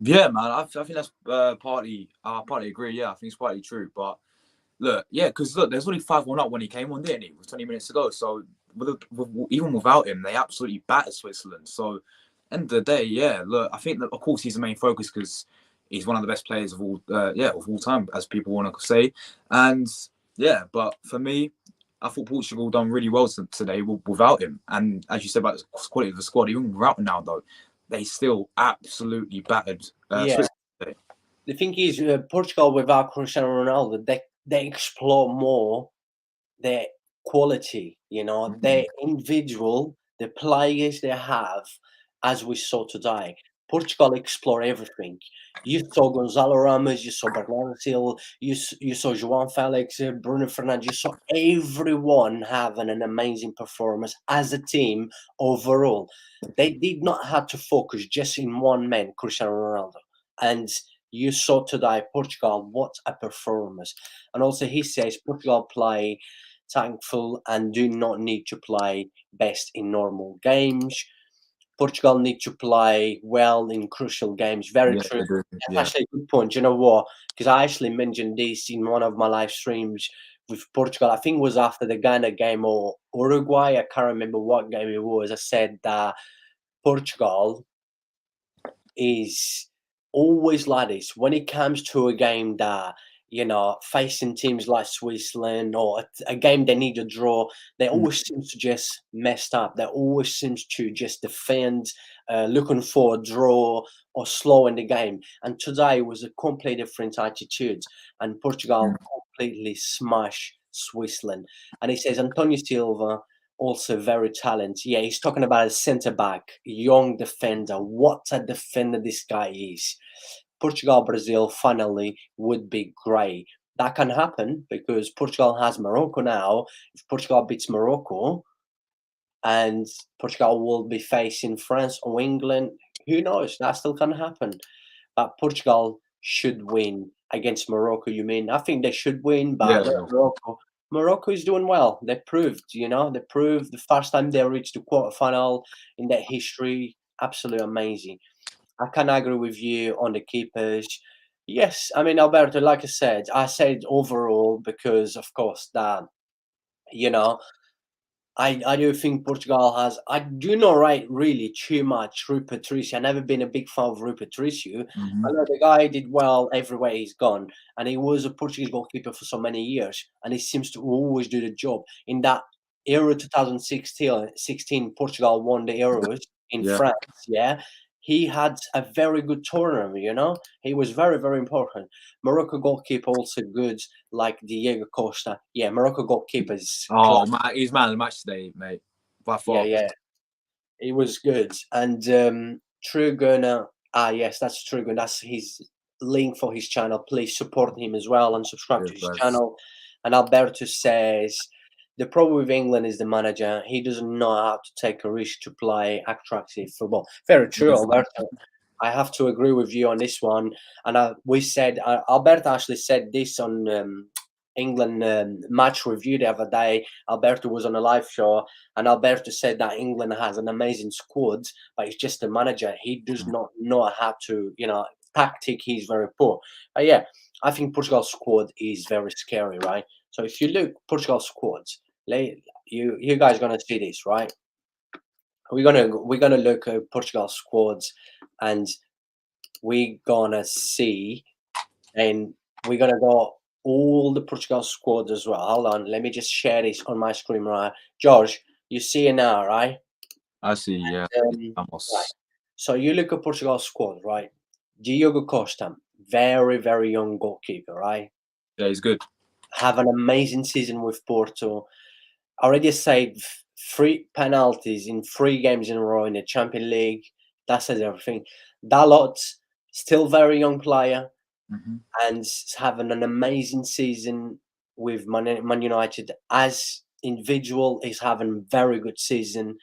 Yeah, man. I think that's partly. I partly agree. Yeah, I think it's partly true. But look, yeah, because look, there's only 5-1 up when he came on, didn't he? It was 20 minutes ago. So even without him, they absolutely battered Switzerland. So end of the day, yeah. Look, I think that of course he's the main focus because he's one of the best players of all, of all time, as people want to say. And yeah, but for me, I thought Portugal done really well today without him. And as you said about the quality of the squad, even without Ronaldo, they still absolutely battered Yeah. Switzerland today. The thing is, Portugal without Cristiano Ronaldo, they explore more their quality, their individual, the players they have, as we saw today. Portugal explore everything. You saw Gonzalo Ramos, you saw Bernardo Silva, you saw João Felix, Bruno Fernandes, you saw everyone having an amazing performance as a team overall. They did not have to focus just in one man, Cristiano Ronaldo. And you saw today Portugal, what a performance. And also he says Portugal play thankful and do not need to play best in normal games. Portugal need to play well in crucial games. Very Yeah, true. they do. That's Yeah. actually a good point. You know what? Because I actually mentioned this in one of my live streams with Portugal. I think it was after the Ghana game or Uruguay. I can't remember what game it was. I said that Portugal is always like this when it comes to a game that facing teams like Switzerland or a game they need a draw. They always seem to just messed up. They always seems to just defend, looking for a draw or slowing the game. And today was a completely different attitude, and Portugal completely smashed Switzerland. And he says Antonio Silva also very talented. Yeah, he's talking about a centre back, young defender. What a defender this guy is. Portugal Brazil finally would be great. That can happen because Portugal has Morocco now. If Portugal beats Morocco and Portugal will be facing France or England, who knows? That still can happen. But Portugal should win against Morocco. You mean? I think they should win, but Yeah. Morocco is doing well. They proved, they proved the first time they reached the quarterfinal in their history. Absolutely amazing. I can agree with you on the keepers. Yes, I mean Alberto. Like I said overall because of course that you know I do think Portugal has. I do not rate really too much Rui Patricio. I've never been a big fan of Rui Patricio. I Mhm. know the guy did well everywhere he's gone, and he was a Portuguese goalkeeper for so many years, and he seems to always do the job. In that Euro 2016, Portugal won the Euros in Yeah. France. Yeah, he had a very good tournament. He was very very important. Morocco goalkeeper also good, like Diego Costa. Yeah, Morocco goalkeepers. Oh, man, he's man of the match today, mate. By Yeah, far. yeah, it was good. And Truegunner, yes, that's Truegunner. That's his link for his channel. Please support him as well and subscribe to Cheers, his guys. channel. And Alberto says the problem with England is the manager. He doesn't know how to take a risk to play attractive football. Very true, Alberto. I have to agree with you on this one. And we said Alberto actually said this on England match review the other day. Alberto was on a live show, and Alberto said that England has an amazing squad, but it's just the manager. He does not know how to, tactic. He's very poor. But yeah, I think Portugal's squad is very scary, right? So if you look Portugal's squads, you guys gonna see this, right? We're gonna look at Portugal's squads, and we're gonna see, and we're gonna go all the Portugal squad as well. Hold on, let me just share this on my screen, right? George, you see it now, right? I see, yeah. Right. Vamos. So you look at Portugal squad, right? Diogo Costa, very, very young goalkeeper, right? Yeah, he's good. Have an amazing season with Porto. Already saved 3 penalties in 3 games in a row in the Champions League. That says everything. Dalot, still very young player, Mhm. and having an amazing season with Man United as individual is having very good season.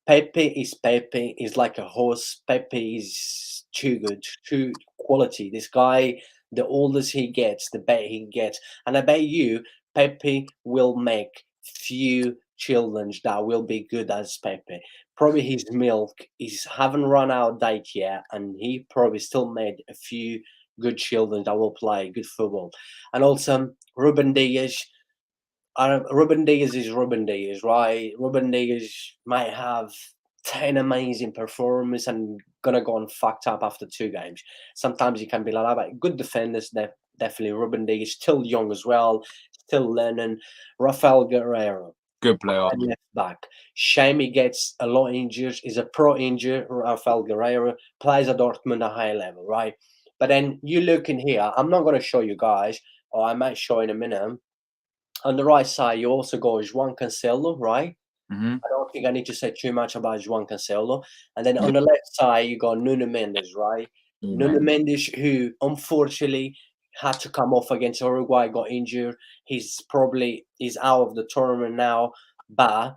Pepe is Pepe. Is like a horse. Pepe is too good, too quality. This guy, the older he gets, the better he gets. And I bet you, Pepe will make few children that will be good as Pepe. Probably his milk is haven't run out date yet, and he probably still made a few good children that will play good football. And also Ruben Diaz. Ruben Diaz is Ruben Diaz, right? Ruben Diaz might have 10 amazing performances and gonna go on fucked up after 2 games. Sometimes he can be like that, but good defenders, definitely. Ruben Diaz still young as well, still learning. Rafael Guerreiro, Good player. left back. Shame he gets a lot injured. He's a pro injured. Rafael Guerreiro plays at Dortmund at a high level, right? But then you look in here. I'm not going to show you guys, or I might show in a minute. On the right side, you also got João Cancelo, right? Mm-hmm. I don't think I need to say too much about João Cancelo. And then on the left side, you got Nuno Mendes, right? Nuno Mendes, who unfortunately had to come off against Uruguay, got injured. He's out of the tournament now. But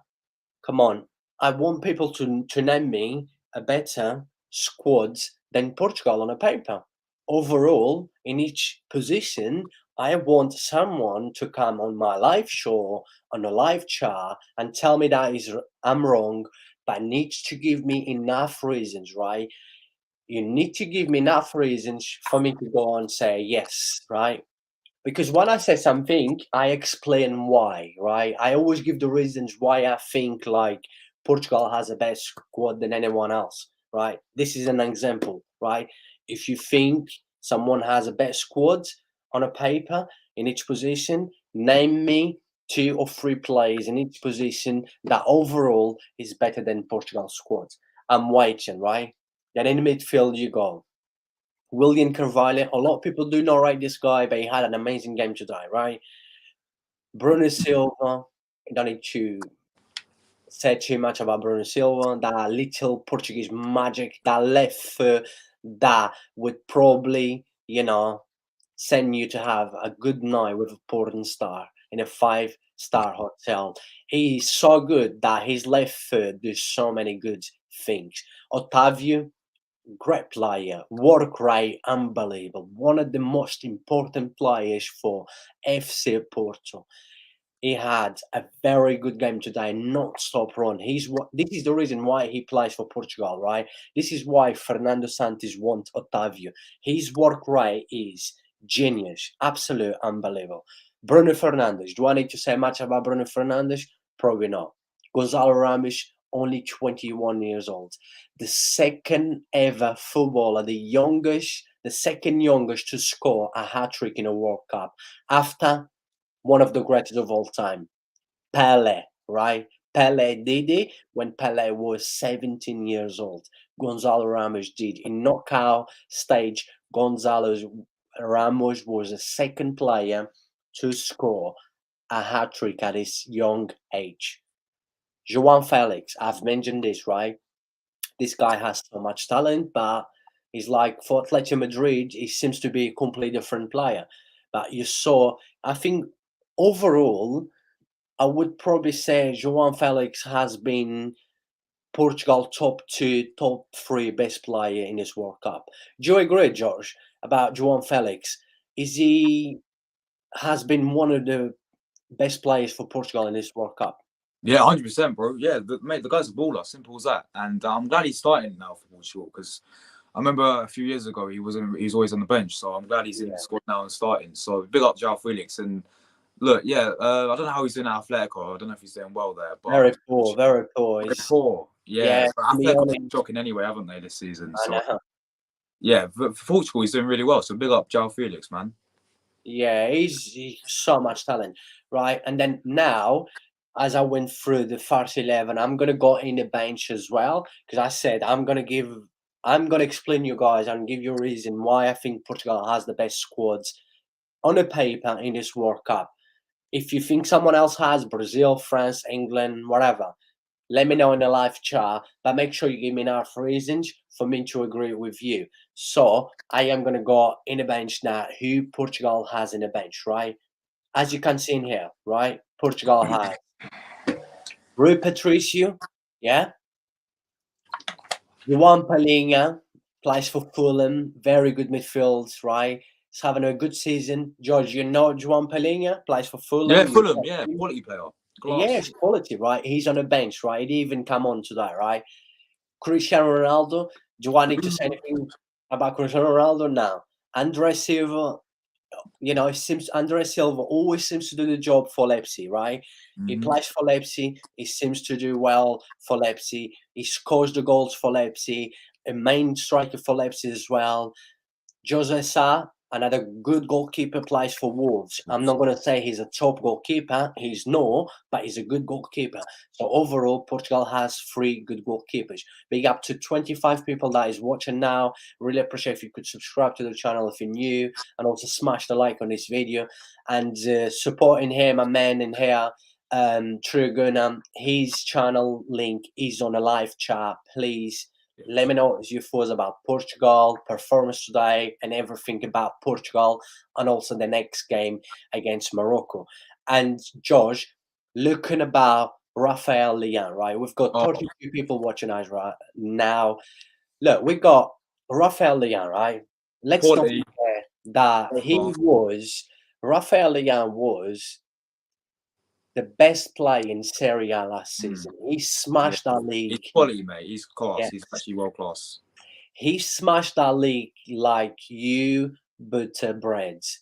come on, I want people to name me a better squad than Portugal on a paper. Overall, in each position, I want someone to come on my live show, on a live chat, and tell me I'm wrong, but needs to give me enough reasons, right? You need to give me enough reasons for me to go and say yes, right? Because when I say something, I explain why, right? I always give the reasons why I think like Portugal has a better squad than anyone else, right? This is an example, right? If you think someone has a better squad on a paper in each position, name me 2 or 3 players in each position that overall is better than Portugal's squad. I'm waiting, right? Then in the midfield you go. William Carvalho. A lot of people do not rate this guy, but he had an amazing game today, right? Bruno Silva. Don't need to say too much about Bruno Silva. That little Portuguese magic, that left foot, that would probably, send you to have a good night with a porn star in a 5-star hotel. He's so good that his left foot does so many good things. Otavio, great player, work rate unbelievable, one of the most important players for FC Porto. He had a very good game today, not stop run. This is the reason why he plays for Portugal, right? This is why Fernando Santos wants Otavio. His work rate is genius, absolute unbelievable. Bruno Fernandes, do I need to say much about Bruno Fernandes? Probably not. Gonzalo Ramos, only 21 years old. The second ever footballer, the second youngest to score a hat-trick in a World Cup after one of the greatest of all time, Pele, right? Pele did it when Pele was 17 years old. Gonzalo Ramos did. In knockout stage, Gonzalo Ramos was the second player to score a hat-trick at his young age. João Felix, I've mentioned this, right? This guy has so much talent, but he's like for Atletico Madrid, he seems to be a completely different player. But you saw, I think overall, I would probably say João Felix has been Portugal top 2, top 3 best player in this World Cup. Do you agree, George, about João Felix? Is he has been one of the best players for Portugal in this World Cup? Yeah, 100%, bro. Yeah, mate, the guy's a baller. Simple as that. And I'm glad he's starting now for Portugal because I remember a few years ago he was always on the bench. So I'm glad he's in the squad now and starting. So big up João Felix. And look, yeah, I don't know how he's doing at Atletico. I don't know if he's doing well there. But Very poor, very poor. Very poor. Yeah, but to be Atletico honest, been shocking anyway, haven't they, this season? I So know. yeah, but for Portugal he's doing really well. So big up João Felix, man. Yeah, he's so much talent, right? And then now, as I went through the first 11, I'm gonna go in the bench as well because I said I'm gonna explain you guys and give you a reason why I think Portugal has the best squads on the paper in this World Cup. If you think someone else has Brazil, France, England, whatever, let me know in the live chat, but make sure you give me enough reasons for me to agree with you. So I am going to go in the bench now. Who Portugal has in the bench, right? as you can see in here, right? Portugal has Rui Patricio, yeah. Juan Palinha plays for Fulham, very good midfield, right? He's having a good season. George, you know Juan Palinha plays for Fulham. Yeah, Fulham. Yeah, quality player. Yeah, Class. it's quality, right? He's on the bench, right? He even come on to that, right? Cristiano Ronaldo. Do I need to say anything about Cristiano Ronaldo now? Andre Silva, it seems Andre Silva always seems to do the job for Leipzig, right? He plays for Leipzig. He seems to do well for Leipzig. He scores the goals for Leipzig. A main striker for Leipzig as well. Jose Sa, another good goalkeeper, plays for Wolves. I'm not going to say he's a top goalkeeper. He's no, but he's a good goalkeeper. So overall, Portugal has 3 good goalkeepers. Big up to 25 people that is watching now. Really appreciate if you could subscribe to the channel if you're new, and also smash the like on this video. And supporting him, my man in here, True Gunnar, his channel link is on a live chat. Please let me know what your thoughts about Portugal, performance today, and everything about Portugal, and also the next game against Morocco. And Josh, looking about Rafael Leão, right? We've got 32 people watching us right now. Look, we got Rafael Leão, right? Let's not Quality. forget that Rafael Leão was the best player in Serie A last season. He smashed that league. He's quality, mate. He's class. Yes. He's actually world class. He smashed that league like you butter breads.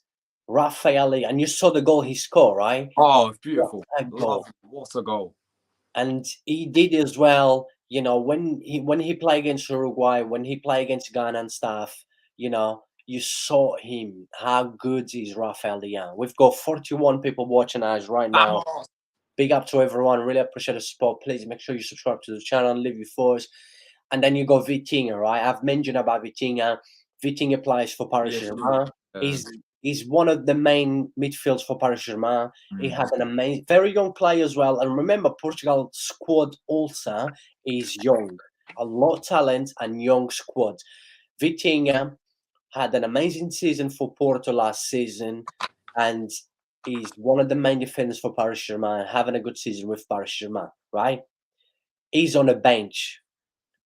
Rafael, and you saw the goal he scored, right? Oh, beautiful. What a goal. What a goal. And he did as well, when he played against Uruguay, when he played against Ghana and stuff, you saw him, how good is Rafael Leão. We've got 41 people watching us right now. Big up to everyone. Really appreciate the support. Please make sure you subscribe to the channel and leave your thoughts. And then you got Vitinha, right? I've mentioned about Vitinha. Vitinha plays for Paris Saint-Germain. He's one of the main midfields for Paris Saint-Germain. He had an amazing, very young player as well. And remember, Portugal squad also is young. A lot of talent and young squad. Vitinha had an amazing season for Porto last season. And he's one of the main defenders for Paris Saint-Germain, having a good season with Paris Saint-Germain, right? He's on the bench.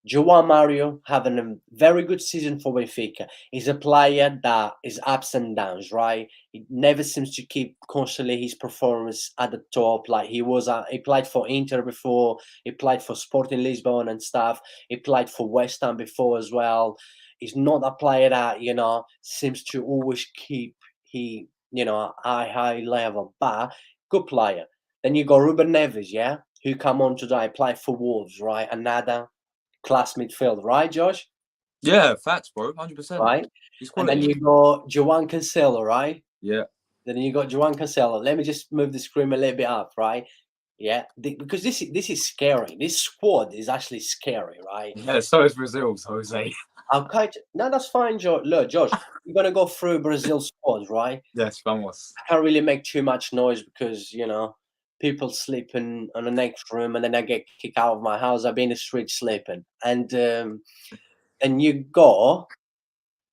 João Mario having a very good season for Benfica. He's a player that is ups and downs, right? He never seems to keep constantly his performance at the top. Like he played for Inter before. He played for Sporting Lisbon and stuff. He played for West Ham before as well. He's not a player that seems to always keep high level, but good player. Then you got Ruben Neves, yeah, who come on today, play for Wolves, right? Another class midfield, right, Josh? Yeah, facts, bro. 100%. Right. He's and then you got João Cancelo, right? Yeah. Then you got João Cancelo. Let me just move the screen a little bit up, right? Yeah, because this is scary. This squad is actually scary, right? Yeah, so is Brazil's, Jose. Okay, no, that's fine, Josh. Look, Josh, you're gonna go through Brazil's squad, right? Yes, vamos. I can't really make too much noise because people sleeping on the next room, and then I get kicked out of my house. I've been in the street sleeping, and then you got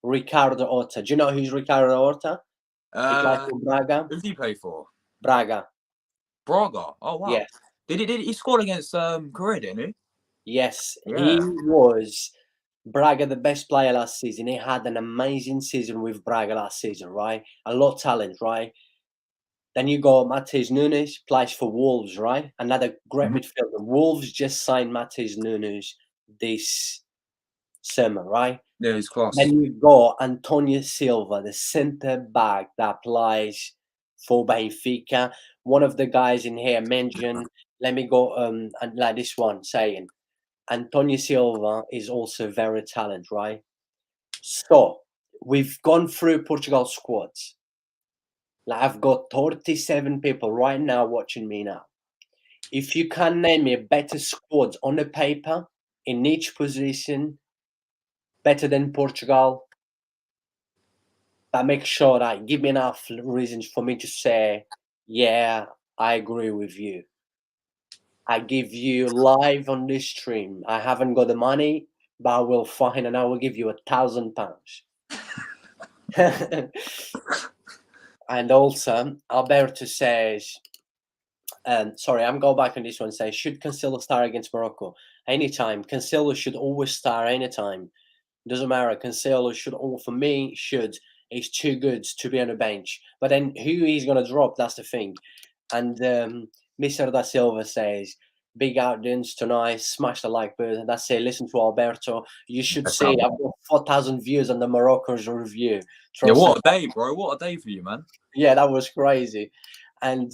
Ricardo Horta. Do you know who's Ricardo Horta? He played for Braga. Who did he play for? Braga. Braga. Oh wow. Yes. Did he score against Korea, didn't he? Yes, Yeah. he was Braga the best player last season. He had an amazing season with Braga last season, right? A lot of talent, right? Then you got Matheus Nunes, plays for Wolves, right? Another great midfielder. Wolves just signed Matheus Nunes this summer, right? Yeah, he's class. Then you got Antonio Silva, the centre back that plays for Benfica. One of the guys in here mentioned, let me go and like this one saying, Antonio Silva is also very talented, right? So we've gone through Portugal squads. Like I've got 37 people right now watching me now. If you can name me a better squad on the paper in each position, better than Portugal, that makes sure that give me enough reasons for me to say, yeah, I agree with you. I give you live on this stream. I haven't got the money, but I will find and I will give you £1,000. And also, Alberto says, sorry, I'm going back on this one. Says, should Cancelo start against Morocco? Anytime. Cancelo should always start anytime. Doesn't matter. Cancelo should, for me, should. He's too good to be on the bench. But then who he's going to drop, that's the thing. And Mr. Da Silva says, big outdoings tonight, smash the like button. That's it. Listen to Alberto. You should see, I've got 4,000 views on the Morocco's review. Yeah, what a day, bro. What a day for you, man. Yeah, that was crazy. And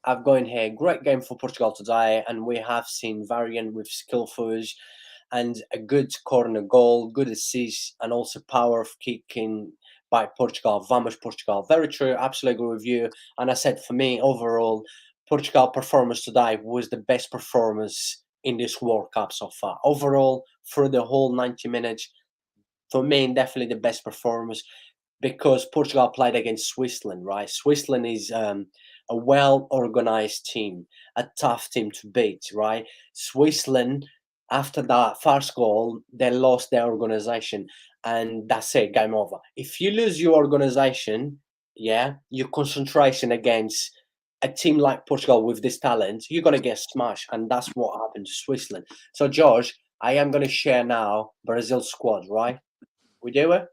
I've got in here, great game for Portugal today. And we have seen variant with skillfuls and a good corner goal, good assist, and also power of kicking by Portugal. Vamos Portugal. Very true. Absolutely agree with you. And I said, for me, overall, Portugal performance today was the best performance in this World Cup so far. Overall, for the whole 90 minutes, for me, definitely the best performance, because Portugal played against Switzerland, right? Switzerland is a well-organized team, a tough team to beat, right? Switzerland, after that first goal, they lost their organization, and that's it, game over. If you lose your organization, yeah, your concentration against a team like Portugal with this talent, you're going to get smashed, and that's what happened to Switzerland. So, George, I am going to share now Brazil's squad, right? We do it?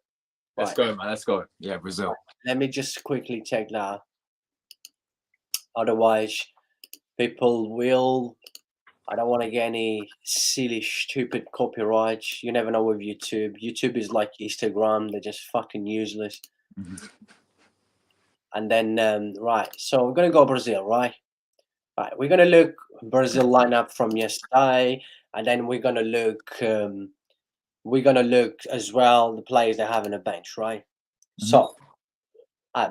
Let's go, man. Let's go. Yeah, Brazil. Let me just quickly check that. Otherwise, people will... I don't want to get any silly, stupid copyrights. You never know with YouTube. YouTube is like Instagram. They're just fucking useless. Mm-hmm. And then, right. So we're going to go Brazil, right? Right. We're going to look Brazil lineup from yesterday. And then we're going to look as well the players they have in the bench, right? Mm-hmm. So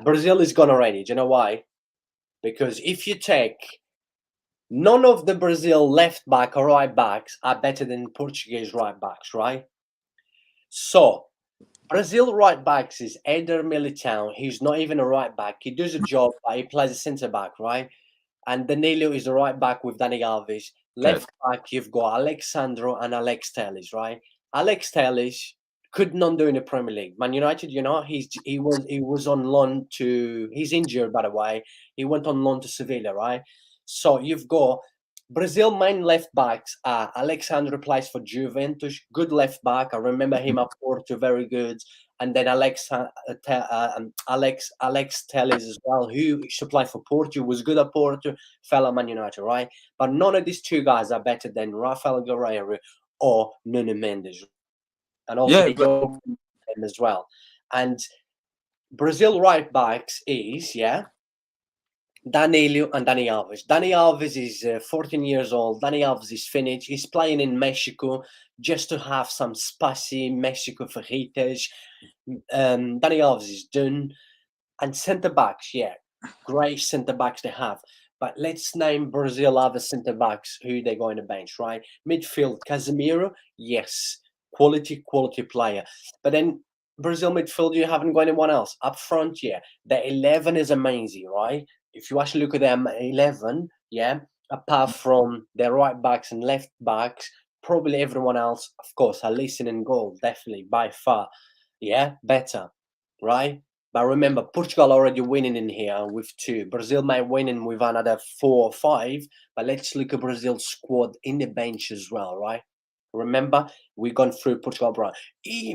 Brazil is gone already. Do you know why? Because if you take... None of the Brazil left back or right backs are better than Portuguese right backs, right? So, Brazil right backs is Eder Militão. He's not even a right back. He does a job, but he plays a centre back, right? And Danilo is the right back with Dani Alves. Left back, you've got Alexandro and Alex Telles, right? Alex Telles could not do in the Premier League. Man United, you know, he was on loan to... He's injured, by the way. He went on loan to Sevilla, right? So you've got Brazil main left backs are Alexandre plays for Juventus, good left back. I remember him at Porto, very good. And then Alex Telles as well, who used to play for Porto, was good at Porto, fell at Man United, right? But none of these two guys are better than Rafael Guerreiro or Nuno Mendes. And also they go him as well. And Brazil right backs is, Danilo and Dani Alves. Dani Alves is 14 years old. Dani Alves is finished. He's playing in Mexico just to have some spicy Mexico fajitas. Dani Alves is done. And centre-backs, great centre-backs they have. But let's name Brazil other centre-backs who they're going to bench, right? Midfield, Casemiro, yes. Quality player. But then Brazil midfield, you haven't got anyone else. Up front, the 11 is amazing, right? If you actually look at them 11, apart from their right backs and left backs, probably everyone else, of course, are listening in goal, definitely, by far, better, right? But remember, Portugal already winning in here with 2. Brazil might win in with another 4 or 5, but let's look at Brazil's squad in the bench as well, right? Remember, we've gone through Portugal, bro.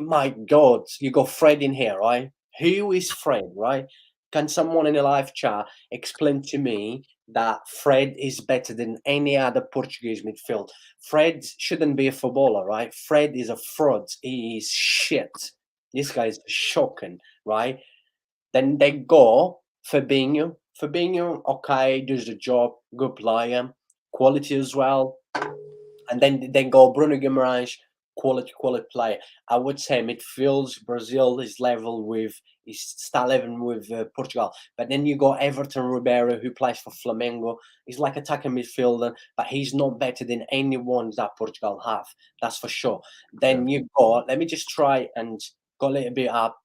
My God, you got Fred in here, right? Who is Fred, right? Can someone in a live chat explain to me that Fred is better than any other Portuguese midfield? Fred shouldn't be a footballer, right? Fred is a fraud. He is shit. This guy is shocking, right? Then they go Fabinho. Fabinho, okay, does the job, good player, quality as well. And then they go Bruno Guimarães, quality player. I would say midfields, Brazil is level with... He's start level with Portugal. But then you got Everton Ribeiro, who plays for Flamengo. He's like attacking midfielder, but he's not better than anyone that Portugal have. That's for sure. Then you got... Let me just try and go a little bit up.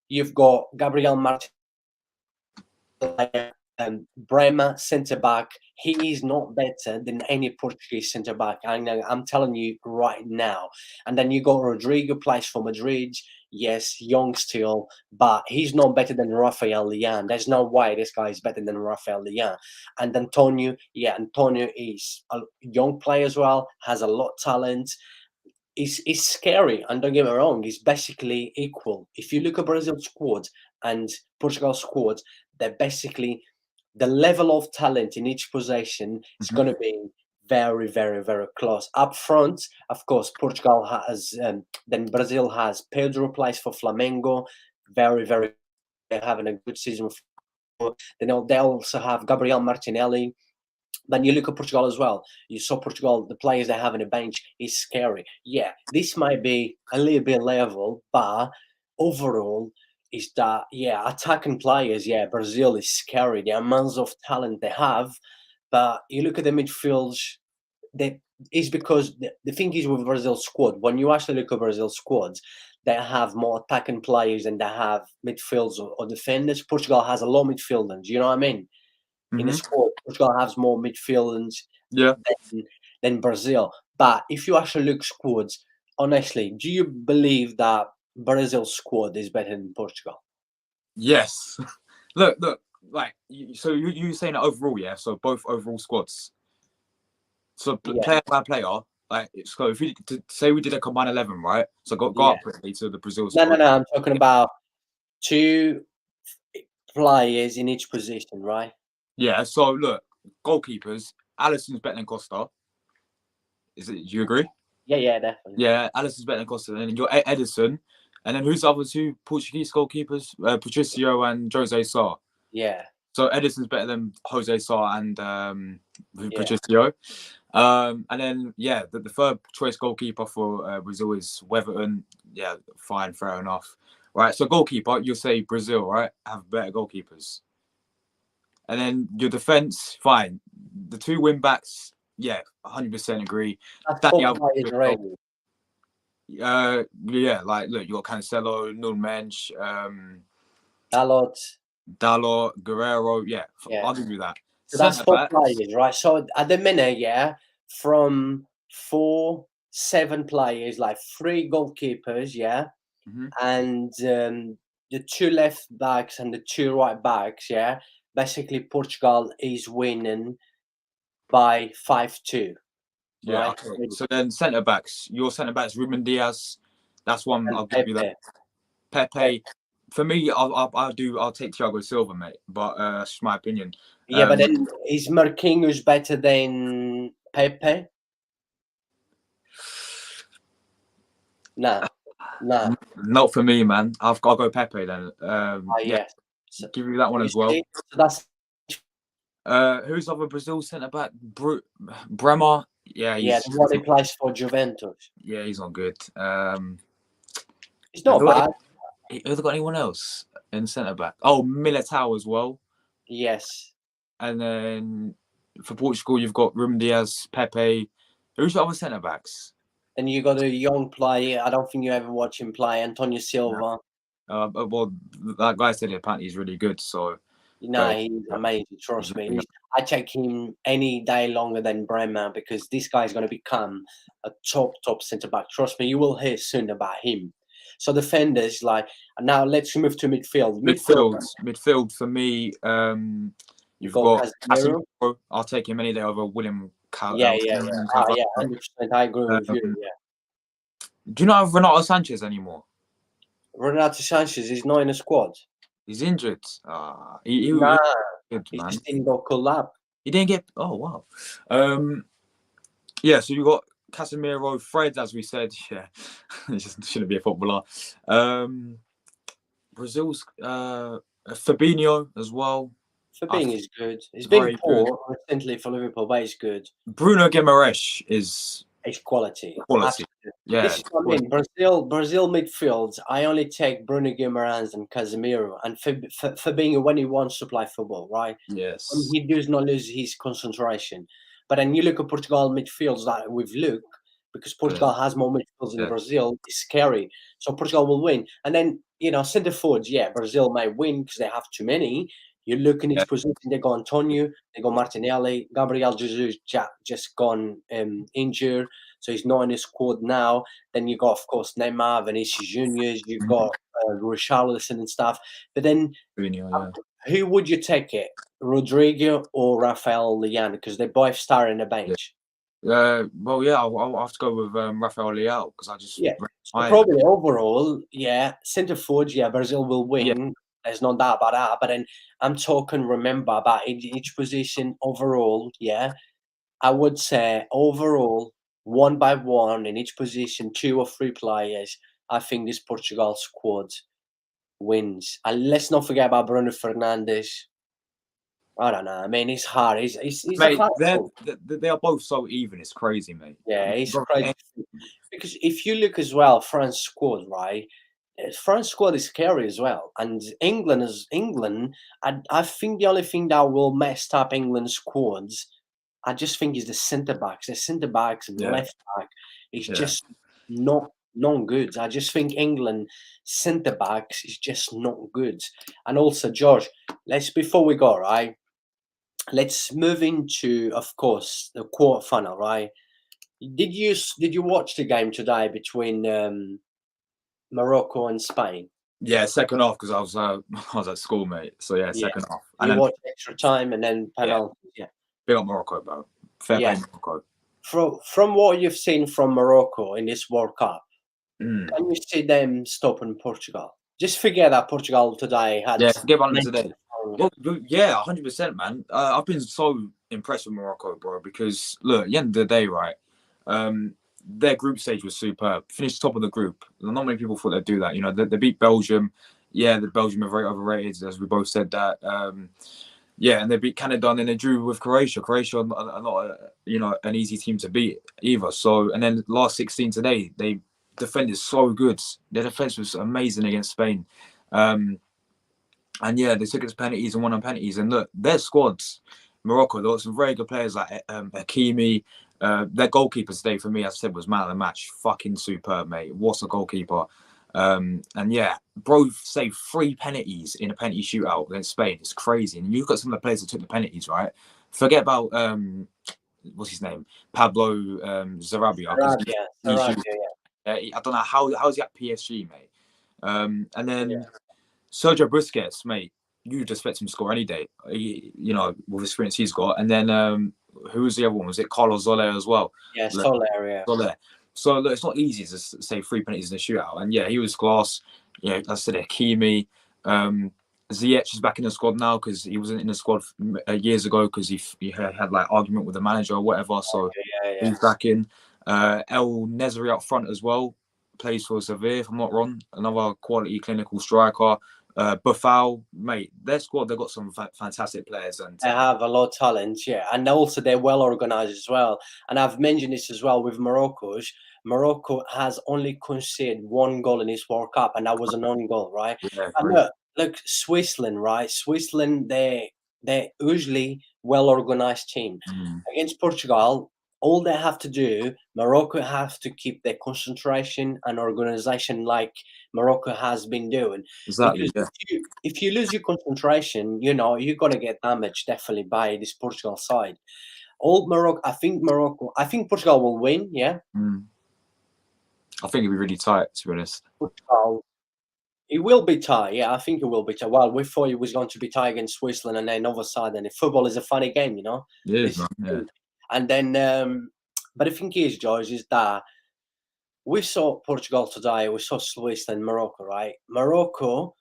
You've got Gabriel Martinez, Bremer centre back. He is not better than any Portuguese centre back. I'm telling you right now. And then you got Rodrigo, plays for Madrid. Yes, young still, but he's not better than Rafael Leão. There's no way this guy is better than Rafael Leão. And Antonio, Antonio is a young player as well, has a lot of talent. It's scary, and don't get me wrong, it's basically equal. If you look at Brazil's squad and Portugal's squad, they're basically the level of talent in each position is going to be very, very, very close. Up front, of course, Portugal has, then Brazil has Pedro, plays for Flamengo, very, very having a good season. Then they also have Gabriel Martinelli. Then you look at Portugal as well. You saw Portugal, the players they have on the bench is scary. Yeah, this might be a little bit level, but overall, is that, attacking players, Brazil is scary. The amounts of talent they have, but you look at the midfields, it's because the thing is with Brazil's squad, when you actually look at Brazil's squads, they have more attacking players than they have midfields or defenders. Portugal has a lot of midfielders, you know what I mean? In the squad, Portugal has more midfielders than Brazil. But if you actually look squads, honestly, do you believe that Brazil's squad is better than Portugal? Yes. Look, like, so you saying that overall, yeah? So both overall squads. So player by player, like, so if we say we did a combined 11, right? So go up quickly to the Brazil squad. No, I'm talking about 2 players in each position, right? Yeah, so look, goalkeepers, Alisson's better than Costa. Do you agree? Yeah, definitely. Yeah, Alisson's better than Costa. And then you're Edison. And then who's the other 2 Portuguese goalkeepers? Patricio and Jose Sá. Yeah. So Edison's better than Jose Sá and Patricio. And then, the third choice goalkeeper for Brazil is Weatherton. Yeah, fine, fair enough. Right, so goalkeeper, you'll say Brazil, right? Have better goalkeepers. And then your defense, fine. The 2 wing backs, 100% agree. That's 4 players already. Like, look, you got Cancelo, Nuno Mendes, Dalot, Guerrero, I'll give you that. So that's 4 players, right? So at the minute, from 7 players, like 3 goalkeepers, and the 2 left backs and the 2 right backs, basically Portugal is winning by 5-2. Yeah, right? Okay. So then centre backs, your centre backs, Ruben Diaz, that's one. And I'll give you that. Pepe. For me, I'll take Thiago Silva, mate. But that's just my opinion. Yeah, but then is Marquinhos better than Pepe? No. Not for me, man. I'll go Pepe then. So, give you that one as well. So that's who's other Brazil centre back? Bremer. Yeah, what he plays for Juventus. Yeah, he's not good. He's not bad. Have they got anyone else in centre back? Oh, Militao as well. Yes. And then for Portugal, you've got Ruben Diaz, Pepe. Who's the other centre backs? And you got a young player. I don't think you ever watch him play, Antonio Silva. Well, that guy said apparently he's really good. So. No, he's amazing. Trust me. I check him any day longer than Bremer because this guy is going to become a top centre back. Trust me, you will hear soon about him. So defenders, now let's move to midfield. Midfield for me. You've got Casemiro. I'll take him any day over William. 100%. I agree with you. Yeah. Do you not have Renato Sanchez anymore? Renato Sanchez is not in the squad. He's injured. He just didn't go collab. He didn't get. Oh wow. So you got Casemiro, Fred, as we said. Yeah, he just shouldn't be a footballer. Brazil's Fabinho as well. Fabinho is good. He's been poor recently for Liverpool, but he's good. Bruno Guimaraes is quality. Yeah. This is what I mean. Brazil midfield, I only take Bruno Guimaraes and Casemiro and Fabinho when he wants to play football, right? Yes. When he does not lose his concentration. But then you look at Portugal midfields that we've looked, because Portugal has more midfields than Brazil, it's scary. So Portugal will win. And then, centre forwards, Brazil may win because they have too many. You look in its position, they got Antonio, they got Martinelli, Gabriel Jesus just gone injured, so he's not in the squad now. Then you got, of course, Neymar, Vinicius Juniors, you've got Richarlison and stuff. But then, who would you take it? Rodrigo or Rafael Leão? Because they both start in the bench. Well, yeah, I'll have to go with Rafael Leão because I just So probably overall, centre forward, Brazil will win. Yeah. There's no doubt about that. But then I'm talking, remember, about each position overall. I would say overall, one by one in each position, 2 or 3 players. I think this Portugal squad wins. And let's not forget about Bruno Fernandes. I don't know. I mean, it's hard. He's mate, they are both so even. It's crazy, mate. Yeah, it's crazy. Because if you look as well, France squad, right? France squad is scary as well. And England is England. I think the only thing that will mess up England's squads, I just think, is the centre backs. The centre backs and left back is just not good. I just think England centre backs is just not good. And also, George, before we go, right? Let's move into, of course, the quarterfinal, right? Did you watch the game today between Morocco and Spain? Yeah, second half because I was at school, mate. So second half. And you watched extra time and then penalties. Yeah. Big up Morocco, bro. Fair play, Morocco. From what you've seen from Morocco in this World Cup, can you see them stopping Portugal? Just forget that Portugal today had. Yeah, forget about them today. Well, 100%, man. I've been so impressed with Morocco, bro, because look, at the end of the day, right? Their group stage was superb. Finished top of the group. Not many people thought they'd do that. You know, they beat Belgium. Yeah, the Belgium are very overrated, as we both said that. And they beat Canada, and then they drew with Croatia. Croatia are not, an easy team to beat either. So, and then last 16 today, they defended so good. Their defense was amazing against Spain. And they took it to penalties and won on penalties. And look, their squads, Morocco, there were some very good players like Hakimi. Their goalkeeper today, for me, as I said, was man of the match. Fucking superb, mate. What's a goalkeeper? Bro saved 3 penalties in a penalty shootout against Spain. It's crazy. And you've got some of the players that took the penalties, right? Forget about what's his name, Pablo Sarabia. I don't know how's he at PSG, mate. And then Sergio Busquets, mate. You'd expect him to score any day, with the experience he's got. And then who was the other one? Was it Carlos Soler as well? Yeah, Soler. So look, it's not easy to say 3 penalties in a shootout. And he was class. As I said, Hakimi. Ziyech is back in the squad now because he wasn't in the squad years ago because he had like argument with the manager or whatever. So he's back in. El Nesri up front as well. Plays for Sevilla, if I'm not wrong. Another quality clinical striker. Buffal, mate, their squad, they've got some fantastic players. And they have a lot of talent, and also they're well organised as well. And I've mentioned this as well with Morocco. Morocco has only conceded 1 goal in this World Cup, and that was an own goal, right? Yeah, and look, Switzerland, right? Switzerland, they're usually well-organised team. Against Portugal, all they have to do, Morocco have to keep their concentration and organisation like Morocco has been doing. Exactly. Because if you lose your concentration, you're going to get damaged definitely by this Portugal side. I think Portugal will win. Yeah. I think it'll be really tight, to be honest. Portugal, it will be tight. Yeah, I think it will be tight. Well, we thought it was going to be tight against Switzerland, and then other side. And football is a funny game, It is, man. Yeah. And then, but the thing is, George, is that we saw Portugal today, we saw Switzerland, Morocco, right? Morocco,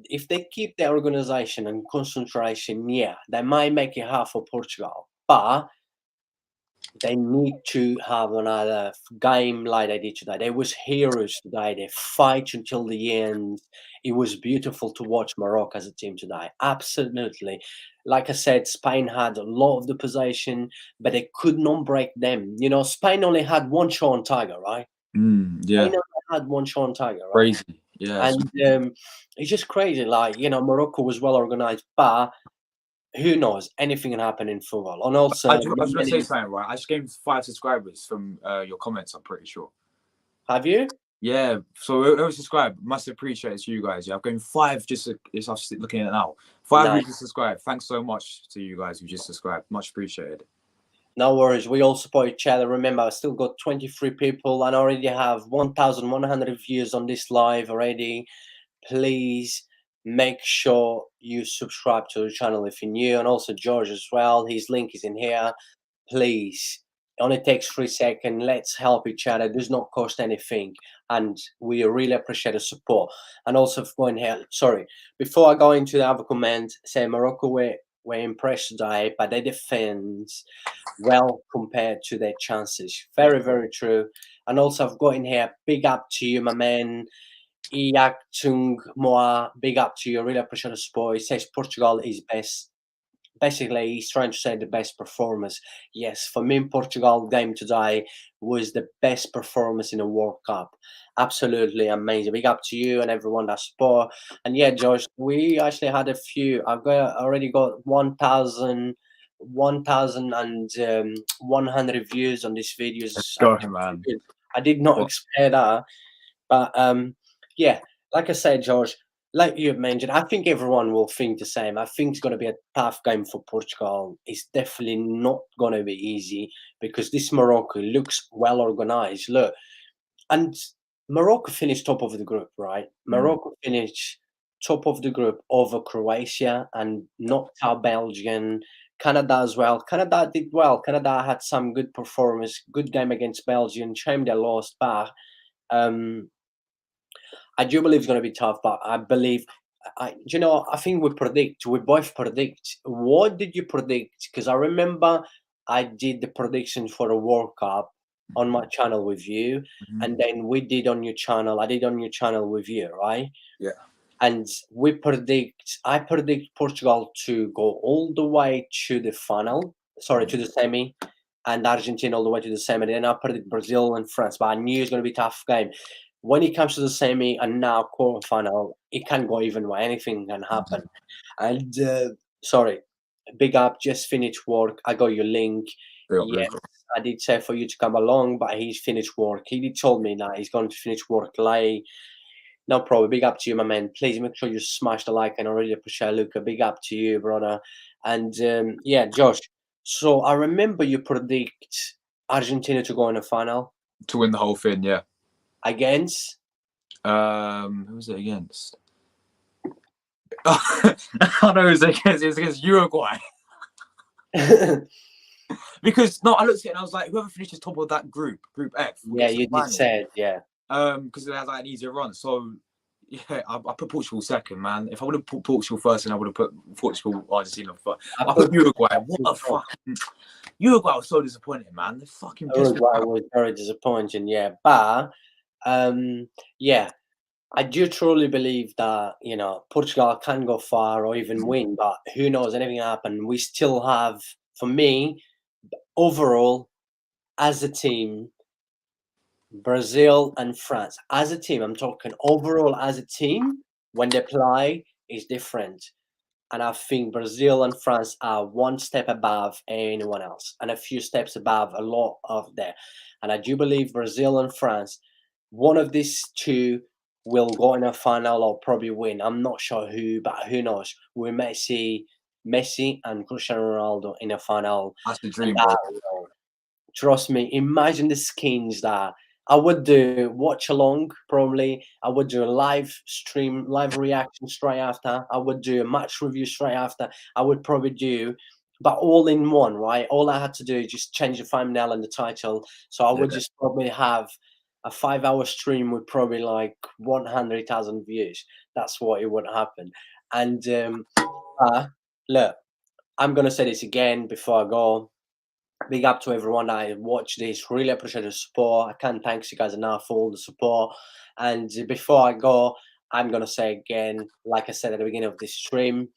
if they keep their organisation and concentration, they might make it hard for Portugal. But they need to have another game like they did today. They was heroes today. They fight until the end. It was beautiful to watch Morocco as a team today. Absolutely. Like I said, Spain had a lot of the possession, but they could not break them. Spain only had 1 shot on target, right? Spain only had 1 shot on target, right? Crazy. Yeah. And it's just crazy. Like, Morocco was well organized, but who knows? Anything can happen in football. And also, I was going to say something, right? I just gained 5 subscribers from your comments, I'm pretty sure. Have you? Yeah, so whoever subscribe, must appreciate it to you guys. Yeah, I've given 5 just I'm just looking at it now. 5 Nice. who just subscribed. Thanks so much to you guys who just subscribed. Much appreciated. No worries. We all support each other. Remember, I still got 23 people and already have 1,100 views on this live already. Please make sure you subscribe to the channel if you're new, and also George as well. His link is in here. Please, it only takes 3 seconds. Let's help each other. It does not cost anything, and we really appreciate the support. And also going here, sorry, before I go into the other comment, say Morocco were impressed today, but they defend well compared to their chances. Very, very true. And also I've got in here, big up to you, my man. Iyak Tung Moa, big up to you. Really appreciate the support. He says Portugal is best. Basically, he's trying to say the best performance. Yes, for me, Portugal game today was the best performance in the World Cup. Absolutely amazing. Big up to you and everyone that support. And yeah, Josh, we actually had a few. Already got 1,100 views on these videos. Go, man. I did not expect that, but yeah, like I said, George, like you mentioned, I think everyone will think the same. I think it's going to be a tough game for Portugal. It's definitely not going to be easy because this Morocco looks well organized. Look, and Morocco finished top of the group, right? Morocco finished top of the group over Croatia and knocked out Belgium. Canada as well. Canada did well. Canada had some good performance, good game against Belgium. Shame they lost, but I do believe it's going to be tough, but I believe, I think we both predict. What did you predict? Because I remember I did the predictions for the World Cup on my channel with you, and then we did on your channel. I did on your channel with you, right? Yeah. And I predict Portugal to go all the way to the final, sorry, to the semi, and Argentina all the way to the semi. Then I predict Brazil and France, but I knew it was going to be a tough game. When it comes to the semi and now quarterfinal, it can go even way. Anything can happen. And sorry, big up, just finished work. I got your link. Yes, I did say for you to come along, but he's finished work. He did told me that he's going to finish work late. No problem. Big up to you, my man. Please make sure you smash the like, and I really appreciate Luca. Big up to you, brother. And yeah, Josh. So I remember you predict Argentina to go in the final To win the whole thing, yeah. against. Who was it against? I know it was against Uruguay. Because no, I looked at it and I was like, whoever finishes top of that Group F. Yeah, you did say it, yeah. Because it has like an easier run. So yeah, I put Portugal second, man. If I would have put Portugal first, then I would have put Portugal, Argentina first. I put Uruguay. What the fuck? Uruguay was so disappointing, man. They fucking Uruguay was very disappointing, yeah. But yeah, I do truly believe that, Portugal can go far or even win, but who knows, anything can happen. We still have, for me, overall, as a team, Brazil and France. As a team, I'm talking overall as a team, when they play, is different. And I think Brazil and France are one step above anyone else and a few steps above a lot of there. And I do believe Brazil and France, one of these two will go in a final or probably win. I'm not sure who, but who knows? We may see Messi and Cristiano Ronaldo in a final. That's the dream, bro. Trust me, imagine the skins that I would do watch along, probably. I would do a live stream, live reaction straight after. I would do a match review straight after. I would probably do, but all in one, right? All I had to do is just change the thumbnail and the title. So I would just probably have a 5-hour stream with probably like 100,000 views. That's what it would happen. And look, I'm going to say this again before I go. Big up to everyone that watched this. Really appreciate the support. I can't thank you guys enough for all the support. And before I go, I'm going to say again, like I said at the beginning of this stream,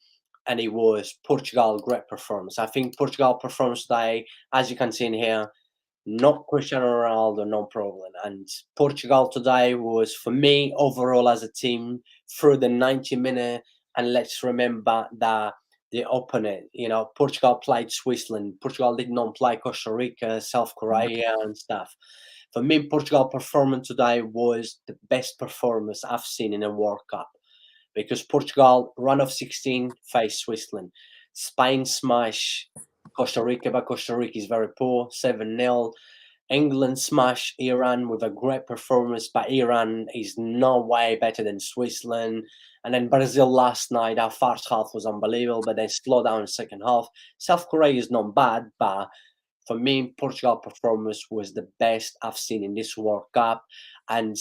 and it was Portugal, great performance. I think Portugal performance today, as you can see in here, not Cristiano Ronaldo, no problem. And Portugal today was, for me, overall as a team, through the 90-minute, and let's remember that the opponent, Portugal played Switzerland. Portugal did not play Costa Rica, South Korea, and stuff. For me, Portugal performance today was the best performance I've seen in a World Cup, because Portugal run of 16 faced Switzerland, Spain smash Costa Rica, but Costa Rica is very poor, 7-0. England smash Iran with a great performance, but Iran is no way better than Switzerland. And then Brazil last night, our first half was unbelievable, but they slowed down in the second half. South Korea is not bad, but for me, Portugal performance was the best I've seen in this World Cup. And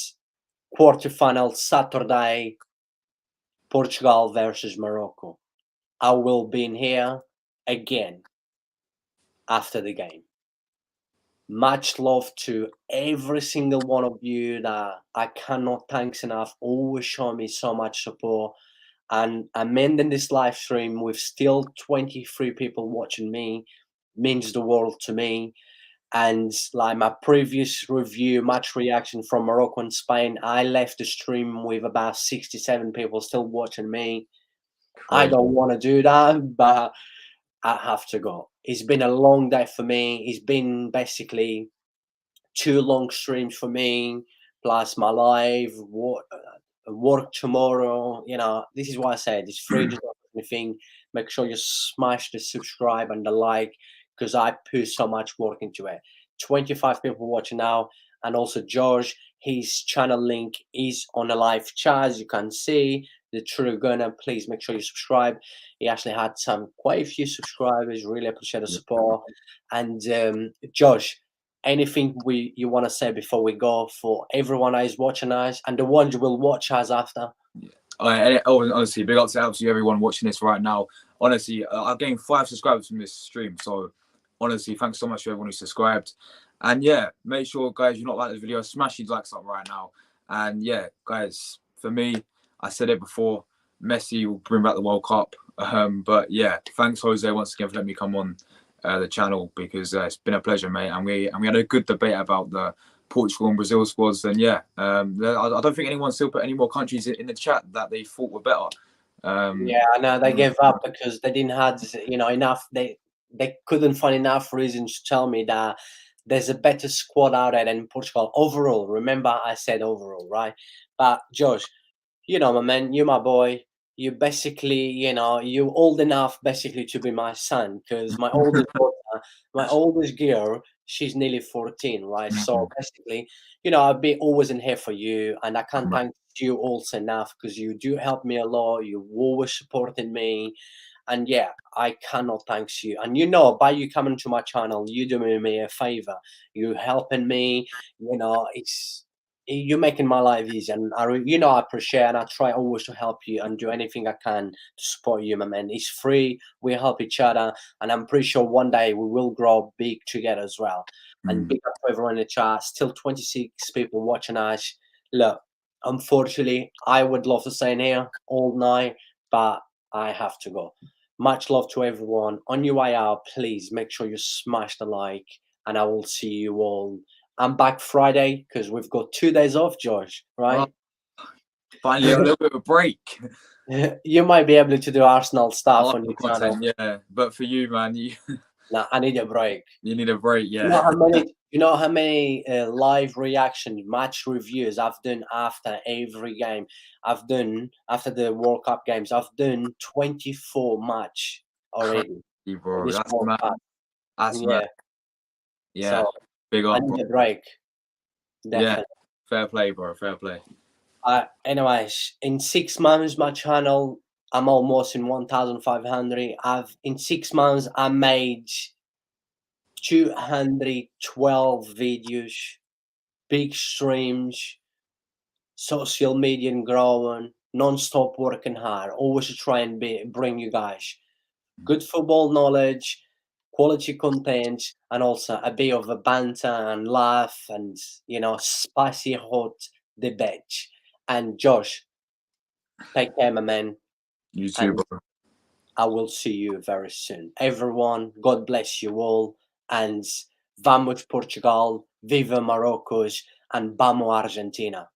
quarterfinal Saturday, Portugal versus Morocco. I will be in here again after the game. Much love to every single one of you that I cannot thank enough. Always show me so much support. And I'm ending this live stream with still 23 people watching me. Means the world to me. And like my previous review, match reaction from Morocco and Spain, I left the stream with about 67 people still watching me. I don't want to do that, but I have to go. It's been a long day for me. It's been basically 2 long streams for me, plus my live work tomorrow. You know, this is why I said it's free to do anything. Make sure you smash the subscribe and the like, because I put so much work into it. 25 people watching now, and also George, his channel link is on the live chat, as you can see. The True Gunner, please make sure you subscribe. He actually had quite a few subscribers. Really appreciate the support. And Josh, anything you want to say before we go for everyone that is watching us and the ones who will watch us after? Honestly, big up to absolutely everyone watching this right now. Honestly, I've gained 5 subscribers from this stream, so honestly, thanks so much to everyone who subscribed. And yeah, make sure, guys, you're not like this video, smash these likes up right now. And yeah, guys, for me, I said it before, Messi will bring back the World Cup. But yeah, thanks Jose once again for letting me come on the channel, because it's been a pleasure, mate. And we had a good debate about the Portugal and Brazil squads. And yeah, I don't think anyone still put any more countries in the chat that they thought were better. Yeah, I know they gave up because they didn't have, enough. They couldn't find enough reasons to tell me that there's a better squad out there than Portugal overall. Remember, I said overall, right? But Josh, my man, you're my boy. You basically, you're old enough basically to be my son, because my oldest daughter, my oldest girl, she's nearly 14, right? So basically, I'll be always in here for you, and I can't thank you also enough, because you do help me a lot. You always supporting me. And yeah, I cannot thank you. And by you coming to my channel, you doing me a favor. You helping me. You're making my life easy, and I appreciate, and I try always to help you and do anything I can to support you, my man. It's free. We help each other, and I'm pretty sure one day we will grow big together as well. And big up to everyone in the chat. Still 26 people watching us. Look, unfortunately, I would love to stay in here all night, but I have to go. Much love to everyone. On your way out, please make sure you smash the like, and I will see you all. I'm back Friday because we've got 2 days off, Josh, right? Oh, finally, a little bit of a break. You might be able to do Arsenal stuff on your content, channel. yeah. But for you, man, Nah, I need a break. You need a break, yeah. You know how many live reaction match reviews I've done after every game? I've done after the World Cup games. I've done 24 match already. Crazy, bro. That's mad. That's yeah. mad. Yeah. So big up, I need a break. Definitely. Yeah. Fair play, bro. Fair play. Anyways, in 6 months, my channel, I'm almost in 1,500. In 6 months, I made 212 videos, big streams, social media and growing, non-stop working hard, always to try and bring you guys good football knowledge, quality content, and also a bit of a banter and laugh and, spicy hot debate. And Josh, take care, my man. You too, bro. I will see you very soon. Everyone, God bless you all. And vamos Portugal, viva Marrocos, and vamos Argentina.